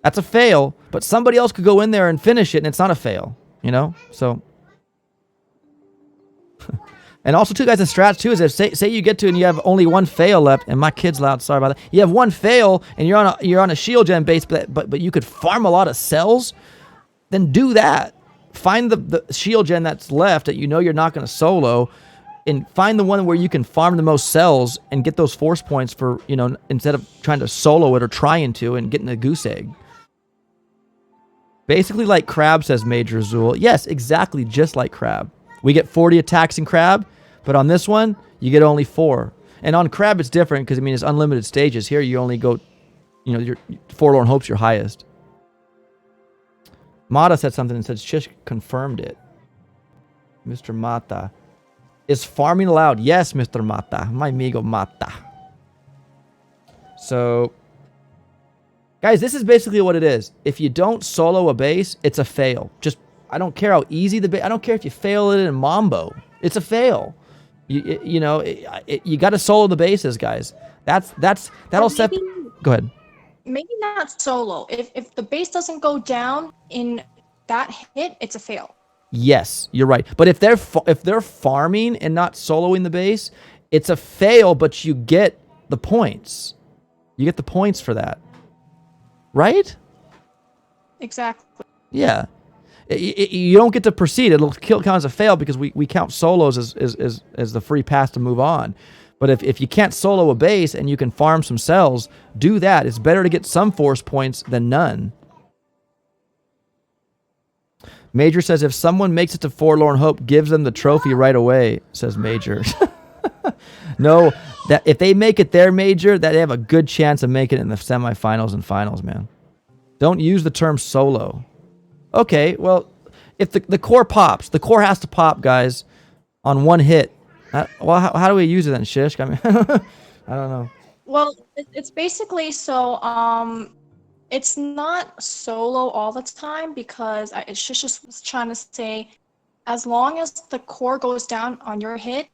That's a fail, but somebody else could go in there and finish it and it's not a fail, So and also too, guys, the strat too is if say you get to and you have only 1 fail left, and my kid's loud, sorry about that. You have 1 fail and you're on a shield gen base, but you could farm a lot of cells, then do that. Find the shield gen that's left that you're not going to solo, and find the one where you can farm the most cells and get those force points for, instead of trying to solo it or trying to and getting a goose egg. Basically like Crab, says Major Zool. Yes, exactly, just like Crab. We get 40 attacks in Crab, but on this one, you get only 4. And on Crab, it's different because, it's unlimited stages. Here, you only go, your Forlorn Hope's your highest. Mata said something and said Shish confirmed it. Mr. Mata. Is farming allowed? Yes, Mr. Mata. My amigo Mata. So, guys, this is basically what it is. If you don't solo a base, it's a fail. I don't care how easy I don't care if you fail it in Mambo. It's a fail. You got to solo the bases, guys. That'll set. Go ahead. Maybe not solo. If the base doesn't go down in that hit, it's a fail. Yes, you're right. But if they're farming and not soloing the base, it's a fail. But you get the points. You get the points for that, right? Exactly. Yeah. You don't get to proceed. It'll count as a fail because we count solos as the free pass to move on. But if you can't solo a base and you can farm some cells, do that. It's better to get some force points than none. Major says, if someone makes it to Forlorn Hope, gives them the trophy right away, says Major. No, that if they make it there, Major, that they have a good chance of making it in the semifinals and finals, man. Don't use the term solo. Okay, well, if the core pops, the core has to pop, guys, on 1 hit. Well, how do we use it then, Shish? I don't know. Well, it's basically so, it's not solo all the time because Shish was trying to say, as long as the core goes down on your hit,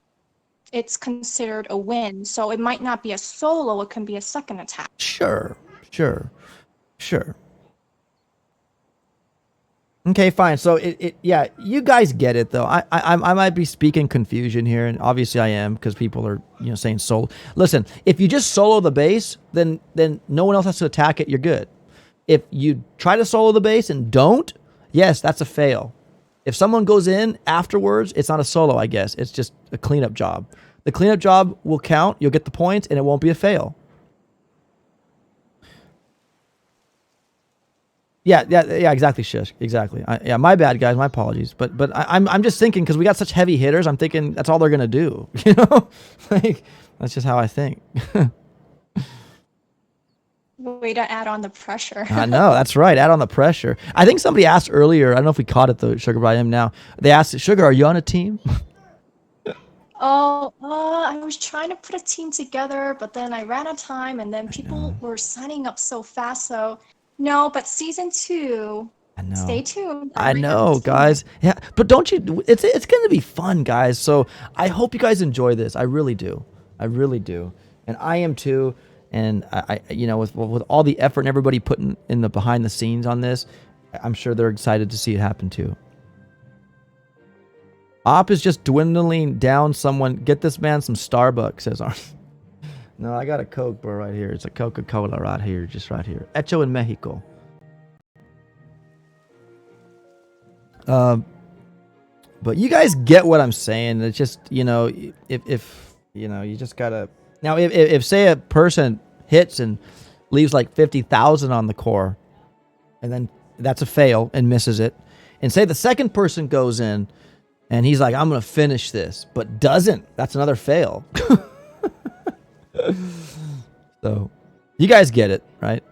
it's considered a win. So it might not be a solo, it can be a second attack. Sure. Okay, fine. So you guys get it though. I might be speaking confusion here, and obviously I am because people are saying solo. Listen, if you just solo the base, then no one else has to attack it. You're good. If you try to solo the base and don't, yes, that's a fail. If someone goes in afterwards, it's not a solo, I guess. It's just a cleanup job. The cleanup job will count. You'll get the points, and it won't be a fail. Yeah, exactly, Shish. Exactly. My bad, guys. My apologies. But I'm just thinking because we got such heavy hitters. I'm thinking that's all they're gonna do. Like that's just how I think. Way to add on the pressure. I know, that's right. Add on the pressure. I think somebody asked earlier. I don't know if we caught it though, Sugar, but I am now. They asked, Sugar, are you on a team? I was trying to put a team together, but then I ran out of time, and then people were signing up so fast. So. No, but season 2. I know. Stay tuned. I know, guys. Yeah, but don't you? It's going to be fun, guys. So I hope you guys enjoy this. I really do. And I am too. And with all the effort and everybody putting in the behind the scenes on this, I'm sure they're excited to see it happen too. Op is just dwindling down. Someone get this man some Starbucks, says Arn. No, I got a Coke, bro, right here. It's a Coca-Cola right here, just right here. Hecho in Mexico. But you guys get what I'm saying. It's just, if you just gotta. Now, if say a person hits and leaves like 50,000 on the core, and then that's a fail and misses it, and say the second person goes in and he's like, I'm gonna finish this, but doesn't, that's another fail. So, you guys get it, right?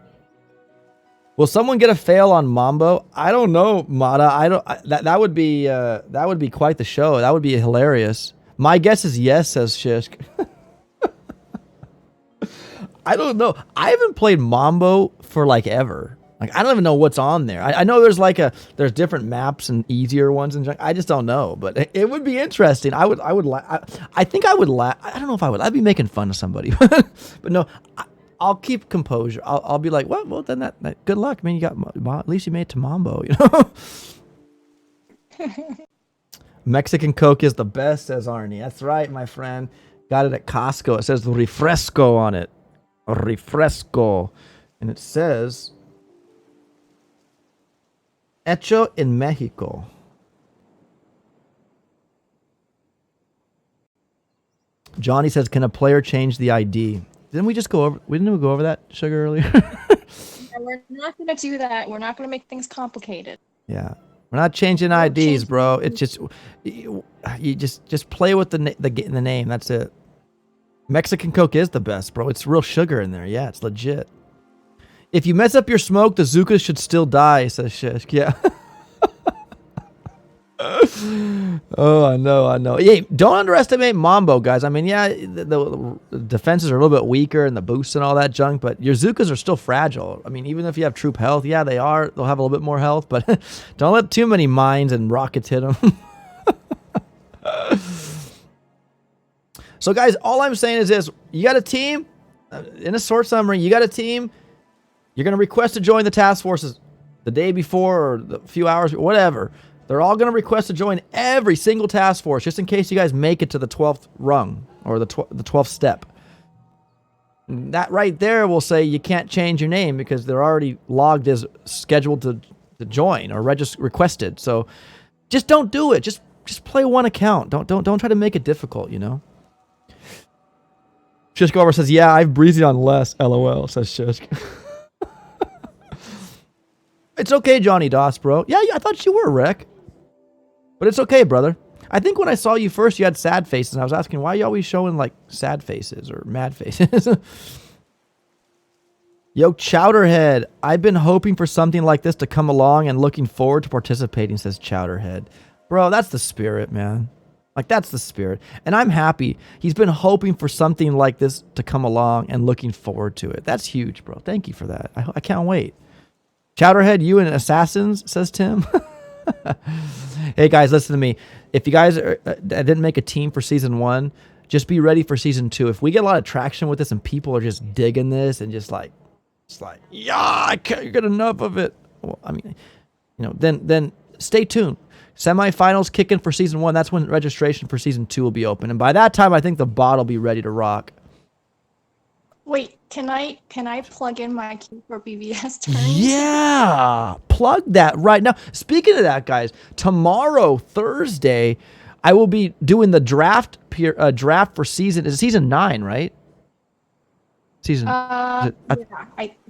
Will someone get a fail on Mambo? I don't know, Mata. That would be quite the show. That would be hilarious. My guess is yes, says Shishk. I don't know. I haven't played Mambo for like ever. Like I don't even know what's on there. I know there's different maps and easier ones and I just don't know. But it would be interesting. I think I would laugh. I don't know if I would. I'd be making fun of somebody. But no, I'll keep composure. I'll be like, well then that good luck. I mean, you got at least you made it to Mambo. Mexican Coke is the best, says Arnie. That's right, my friend. Got it at Costco. It says refresco on it. Refresco. And it says Hecho in Mexico. Johnny says, can a player change the ID? Didn't we go over that, Sugar, earlier? Yeah, we're not going to do that. We're not going to make things complicated. Yeah. We're not changing IDs, bro. It's just you just play with the name. That's it. Mexican Coke is the best, bro. It's real sugar in there. Yeah, it's legit. If you mess up your smoke, the Zookas should still die, says Shishk. Yeah. Oh, I know. Yeah, don't underestimate Mambo, guys. I mean, yeah, the defenses are a little bit weaker and the boosts and all that junk, but your Zookas are still fragile. I mean, even if you have troop health, yeah, they are. They'll have a little bit more health, but don't let too many mines and rockets hit them. So, guys, all I'm saying is this. You got a team. In a short summary, you got a team. You're going to request to join the task forces the day before or a few hours, whatever. They're all going to request to join every single task force just in case you guys make it to the 12th rung or the 12th step. That right there will say you can't change your name because they're already logged as scheduled to join or requested. So just don't do it. Just play one account. Don't try to make it difficult, Shishk over says, yeah, I've breezy on less, LOL, says Shishk. It's okay, Johnny Doss, bro. Yeah, I thought you were, Rick. But it's okay, brother. I think when I saw you first, you had sad faces. And I was asking, why are you always showing, like, sad faces or mad faces? Yo, Chowderhead. I've been hoping for something like this to come along and looking forward to participating, says Chowderhead. Bro, that's the spirit, man. Like, that's the spirit. And I'm happy. He's been hoping for something like this to come along and looking forward to it. That's huge, bro. Thank you for that. I can't wait. Chowderhead, you and Assassins, says Tim. Hey, guys, listen to me. If you guys didn't make a team for Season 1, just be ready for Season 2. If we get a lot of traction with this and people are just digging this and just like, yeah, I can't get enough of it. Well, I mean, then stay tuned. Semifinals kick in for Season 1. That's when registration for Season 2 will be open. And by that time, I think the bot will be ready to rock. Wait, can I plug in my Q for BBS turns? Yeah, plug that right now. Speaking of that, guys, tomorrow, Thursday, I will be doing the draft for season. Is it season 9, right? Season. I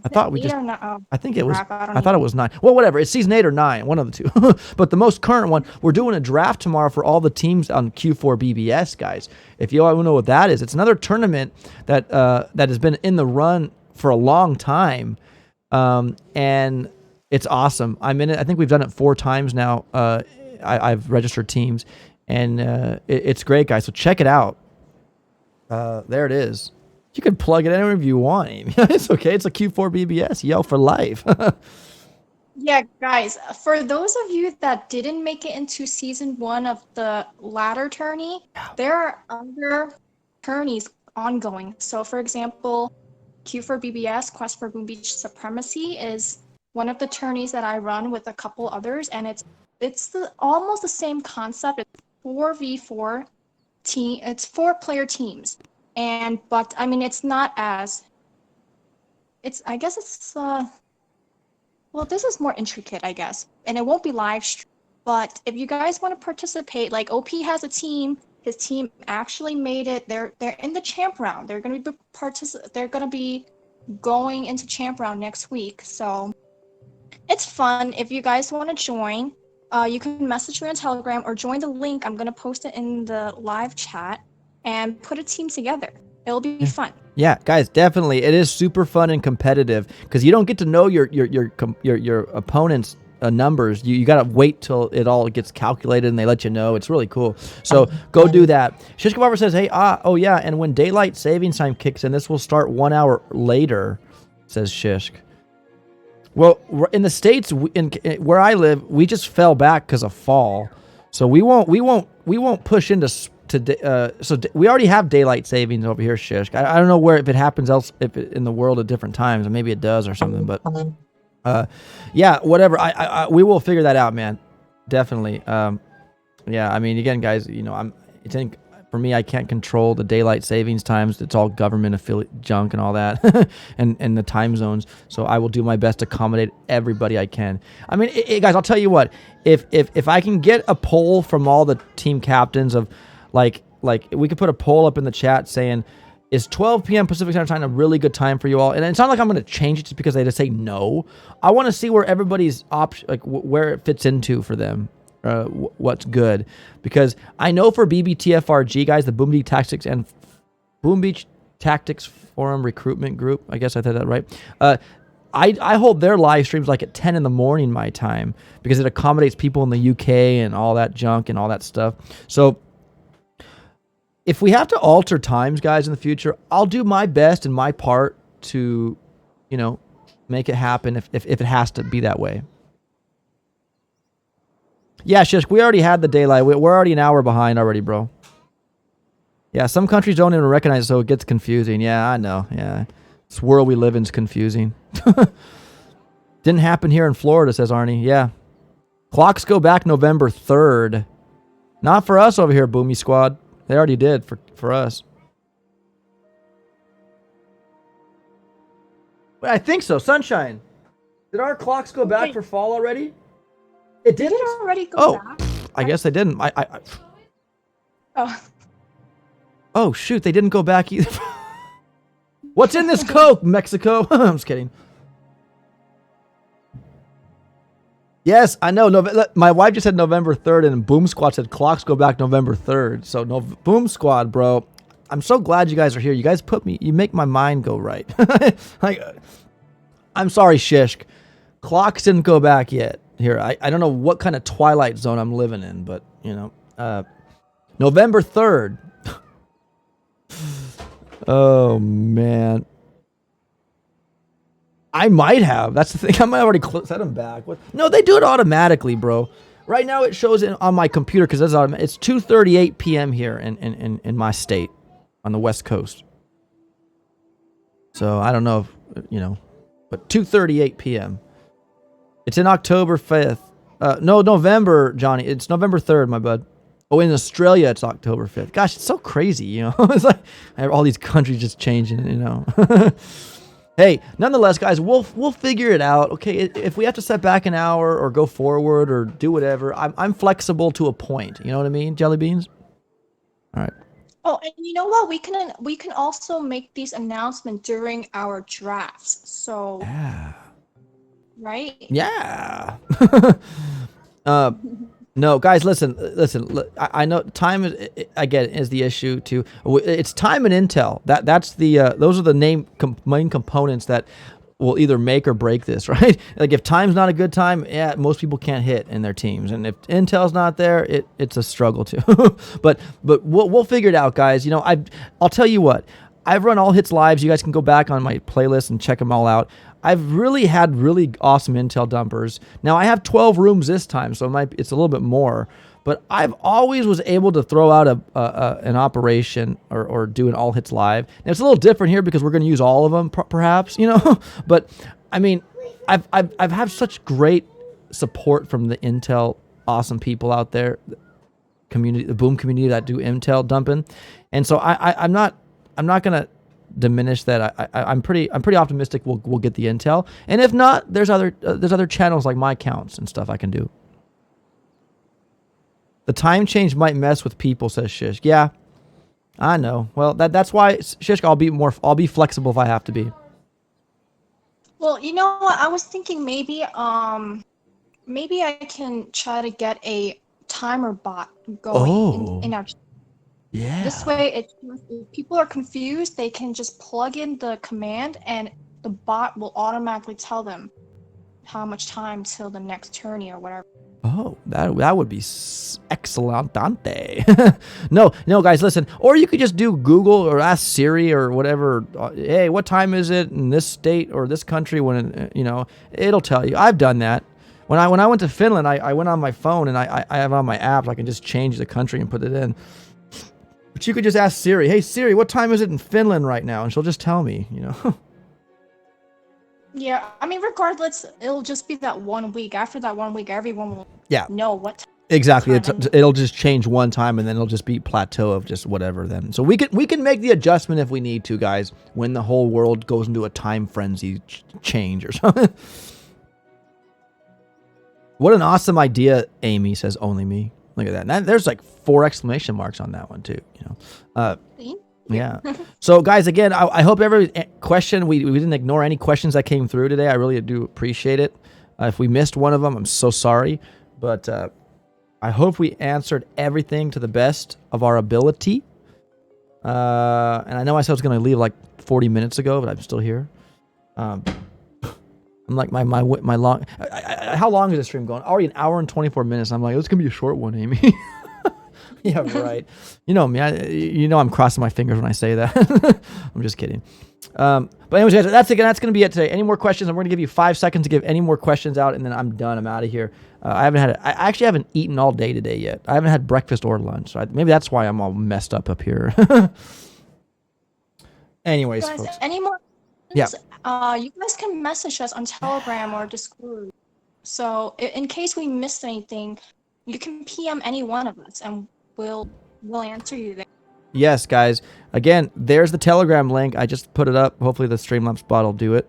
thought we just. I think it was. I thought it was 9. Well, whatever. It's season 8 or 9, one of the two. But the most current one, we're doing a draft tomorrow for all the teams on Q4 BBS, guys. If you all know what that is, it's another tournament that has been in the run for a long time, and it's awesome. I'm in it. I think we've done it 4 times now. I've registered teams, and it's great, guys. So check it out. There it is. You can plug it anywhere you want, Amy. It's okay. It's a Q4 BBS. Yo, for life. Yeah, guys, for those of you that didn't make it into Season 1 of the ladder tourney, there are other tourneys ongoing. So, for example, Q for BBS, Quest for Boom Beach Supremacy, is one of the tourneys that I run with a couple others, and it's almost the same concept. It's 4v4 team. It's 4-player teams, but I mean it's not as. I guess it's well, this is more intricate, I guess, and it won't be live streamed. But if you guys want to participate, like OP has a team. His team actually made it. They're in the champ round. They're gonna be They're gonna be going into champ round next week. So it's fun. If you guys want to join, you can message me on Telegram or join the link. I'm gonna post it in the live chat and put a team together. It'll be fun. Yeah, guys, definitely. It is super fun and competitive because you don't get to know your opponent's numbers. You got to wait till it all gets calculated and they let you know. It's really cool. So go do that. Shishka Barber says, hey, oh yeah, and when daylight savings time kicks in, this will start 1 hour later, says Shishk. Well, in the States, where I live, we just fell back because of fall. So we won't push into we already have daylight savings over here, Shishk. I don't know if it happens in the world at different times. Maybe it does or something, but yeah, whatever. We will figure that out, man. Definitely. Yeah, I mean, again, guys, I think for me, I can't control the daylight savings times. It's all government affiliate junk and all that, and the time zones. So I will do my best to accommodate everybody I can. I mean, guys, I'll tell you what. If I can get a poll from all the team captains of like we could put a poll up in the chat saying, is 12 p.m. Pacific Standard Time a really good time for you all? And it's not like I'm going to change it just because they just say no. I want to see where everybody's option, like where it fits into for them, what's good. Because I know for BBTFRG, guys, the Boom Beach Tactics and Boom Beach Tactics Forum Recruitment Group, I guess I said that right. I hold their live streams like at 10 in the morning my time because it accommodates people in the UK and all that junk and all that stuff. So if we have to alter times, guys, in the future, I'll do my best and my part to, make it happen if it has to be that way. Yeah, Shishk, we already had the daylight. We're already an hour behind already, bro. Yeah, some countries don't even recognize it, so it gets confusing. Yeah, I know. Yeah, this world we live in is confusing. Didn't happen here in Florida, says Arnie. Yeah. Clocks go back November 3rd. Not for us over here, Boomy Squad. They already did for us. I think so. Sunshine. Did our clocks go back for fall already? It did. Did it already go back? I guess they didn't. Oh. Oh shoot! They didn't go back either. What's in this Coke, Mexico? I'm just kidding. Yes, I know. My wife just said November 3rd, and Boom Squad said clocks go back November 3rd. So, Boom Squad, bro. I'm so glad you guys are here. You guys you make my mind go right. I'm sorry, Shishk. Clocks didn't go back yet. Here, I don't know what kind of twilight zone I'm living in, but, November 3rd. Oh, man. I might have. That's the thing. I might already set them back. No, they do it automatically, bro. Right now it shows it on my computer because it's 2:38 p.m. here in my state on the West Coast. So I don't know if, but 2:38 p.m. It's in October 5th. No, November, Johnny. It's November 3rd, my bud. Oh, in Australia, it's October 5th. Gosh, it's so crazy, It's like I have all these countries just changing, Hey, nonetheless, guys, we'll figure it out. Okay, if we have to set back an hour or go forward or do whatever, I'm flexible to a point. You know what I mean, Jelly Beans? All right. Oh, and you know what? We can also make these announcements during our drafts. So. Yeah. Right? Yeah. No, guys, listen. I know time is, I get it, is the issue too. It's time and intel. That's the those are the main components that will either make or break this, right? Like if time's not a good time, yeah, most people can't hit in their teams, and if intel's not there, it's a struggle too. but we'll figure it out, guys. I'll tell you what. I've run all hits lives. You guys can go back on my playlist and check them all out. I've really had really awesome intel dumpers. Now I have 12 rooms this time, so it's a little bit more. but I've always was able to throw out an operation or do an all hits live. Now it's a little different here because we're going to use all of them, perhaps, you know. But I mean, I've had such great support from the Intel awesome people out there, community, the Boom community that do Intel dumping, and so I'm not going to diminish that. I'm pretty optimistic we'll get the Intel, and if not, there's other channels like my accounts and stuff I can do. The time change might mess with people, says Shish. Yeah, I know. Well, that's why, Shish, I'll be flexible if I have to be. Well, you know what? I was thinking maybe I can try to get a timer bot going in our. Yeah. This way, if people are confused, they can just plug in the command, and the bot will automatically tell them how much time till the next tourney or whatever. Oh, that would be excellentante. No, guys, listen. Or you could just do Google or ask Siri or whatever. Hey, what time is it in this state or this country? When it'll tell you. I've done that. When I went to Finland, I went on my phone and I have on my app. I can just change the country and put it in. But you could just ask Siri. Hey Siri, what time is it in Finland right now? And she'll just tell me. Yeah, I mean, regardless, it'll just be that 1 week. After that 1 week, everyone will know what time. Exactly. It'll just change one time, and then it'll just be plateau of just whatever then. So we can make the adjustment if we need to, guys, when the whole world goes into a time frenzy change or something. What an awesome idea, Amy, says only me. Look at that. And there's like 4 exclamation marks on that one too, Yeah. So, guys, again, I hope every question, we didn't ignore any questions that came through today. I really do appreciate it. If we missed one of them, I'm so sorry. But I hope we answered everything to the best of our ability. And I know I said I was going to leave like 40 minutes ago, but I'm still here. I'm like my long... how long is this stream going? Already an hour and 24 minutes. I'm like, it's going to be a short one, Amy. Yeah, right. You know me. I'm crossing my fingers when I say that. I'm just kidding. But anyways, guys, that's going to be it today. Any more questions? I'm going to give you 5 seconds to give any more questions out, and then I'm done. I'm out of here. I actually haven't eaten all day today yet. I haven't had breakfast or lunch. So maybe that's why I'm all messed up here. Anyways, guys, folks. Any more? Yeah. You guys can message us on Telegram or Discord. So in case we missed anything, you can PM any one of us, and we'll answer you there. Yes, guys. Again, there's the Telegram link. I just put it up. Hopefully the Streamlabs bot will do it.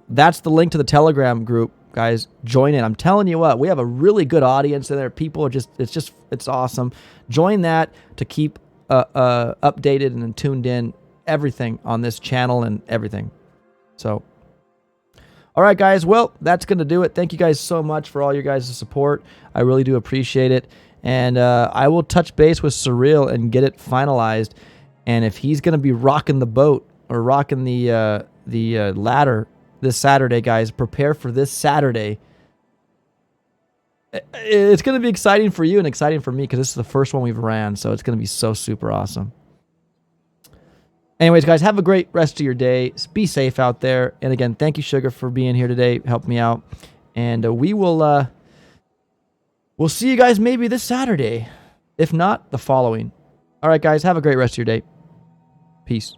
That's the link to the Telegram group, guys. Join in. I'm telling you what, we have a really good audience in there. People are it's awesome. Join that to keep updated and tuned in everything on this channel and everything. So, all right, guys. Well, that's going to do it. Thank you guys so much for all your guys' support. I really do appreciate it. And I will touch base with Surreal and get it finalized. And if he's going to be rocking the boat or rocking the ladder this Saturday, guys, prepare for this Saturday. It's going to be exciting for you and exciting for me because this is the first one we've ran. So it's going to be so super awesome. Anyways, guys, have a great rest of your day. Be safe out there. And again, thank you, Sugar, for being here today. Help me out. And we will... We'll see you guys maybe this Saturday. If not, the following. All right, guys. Have a great rest of your day. Peace.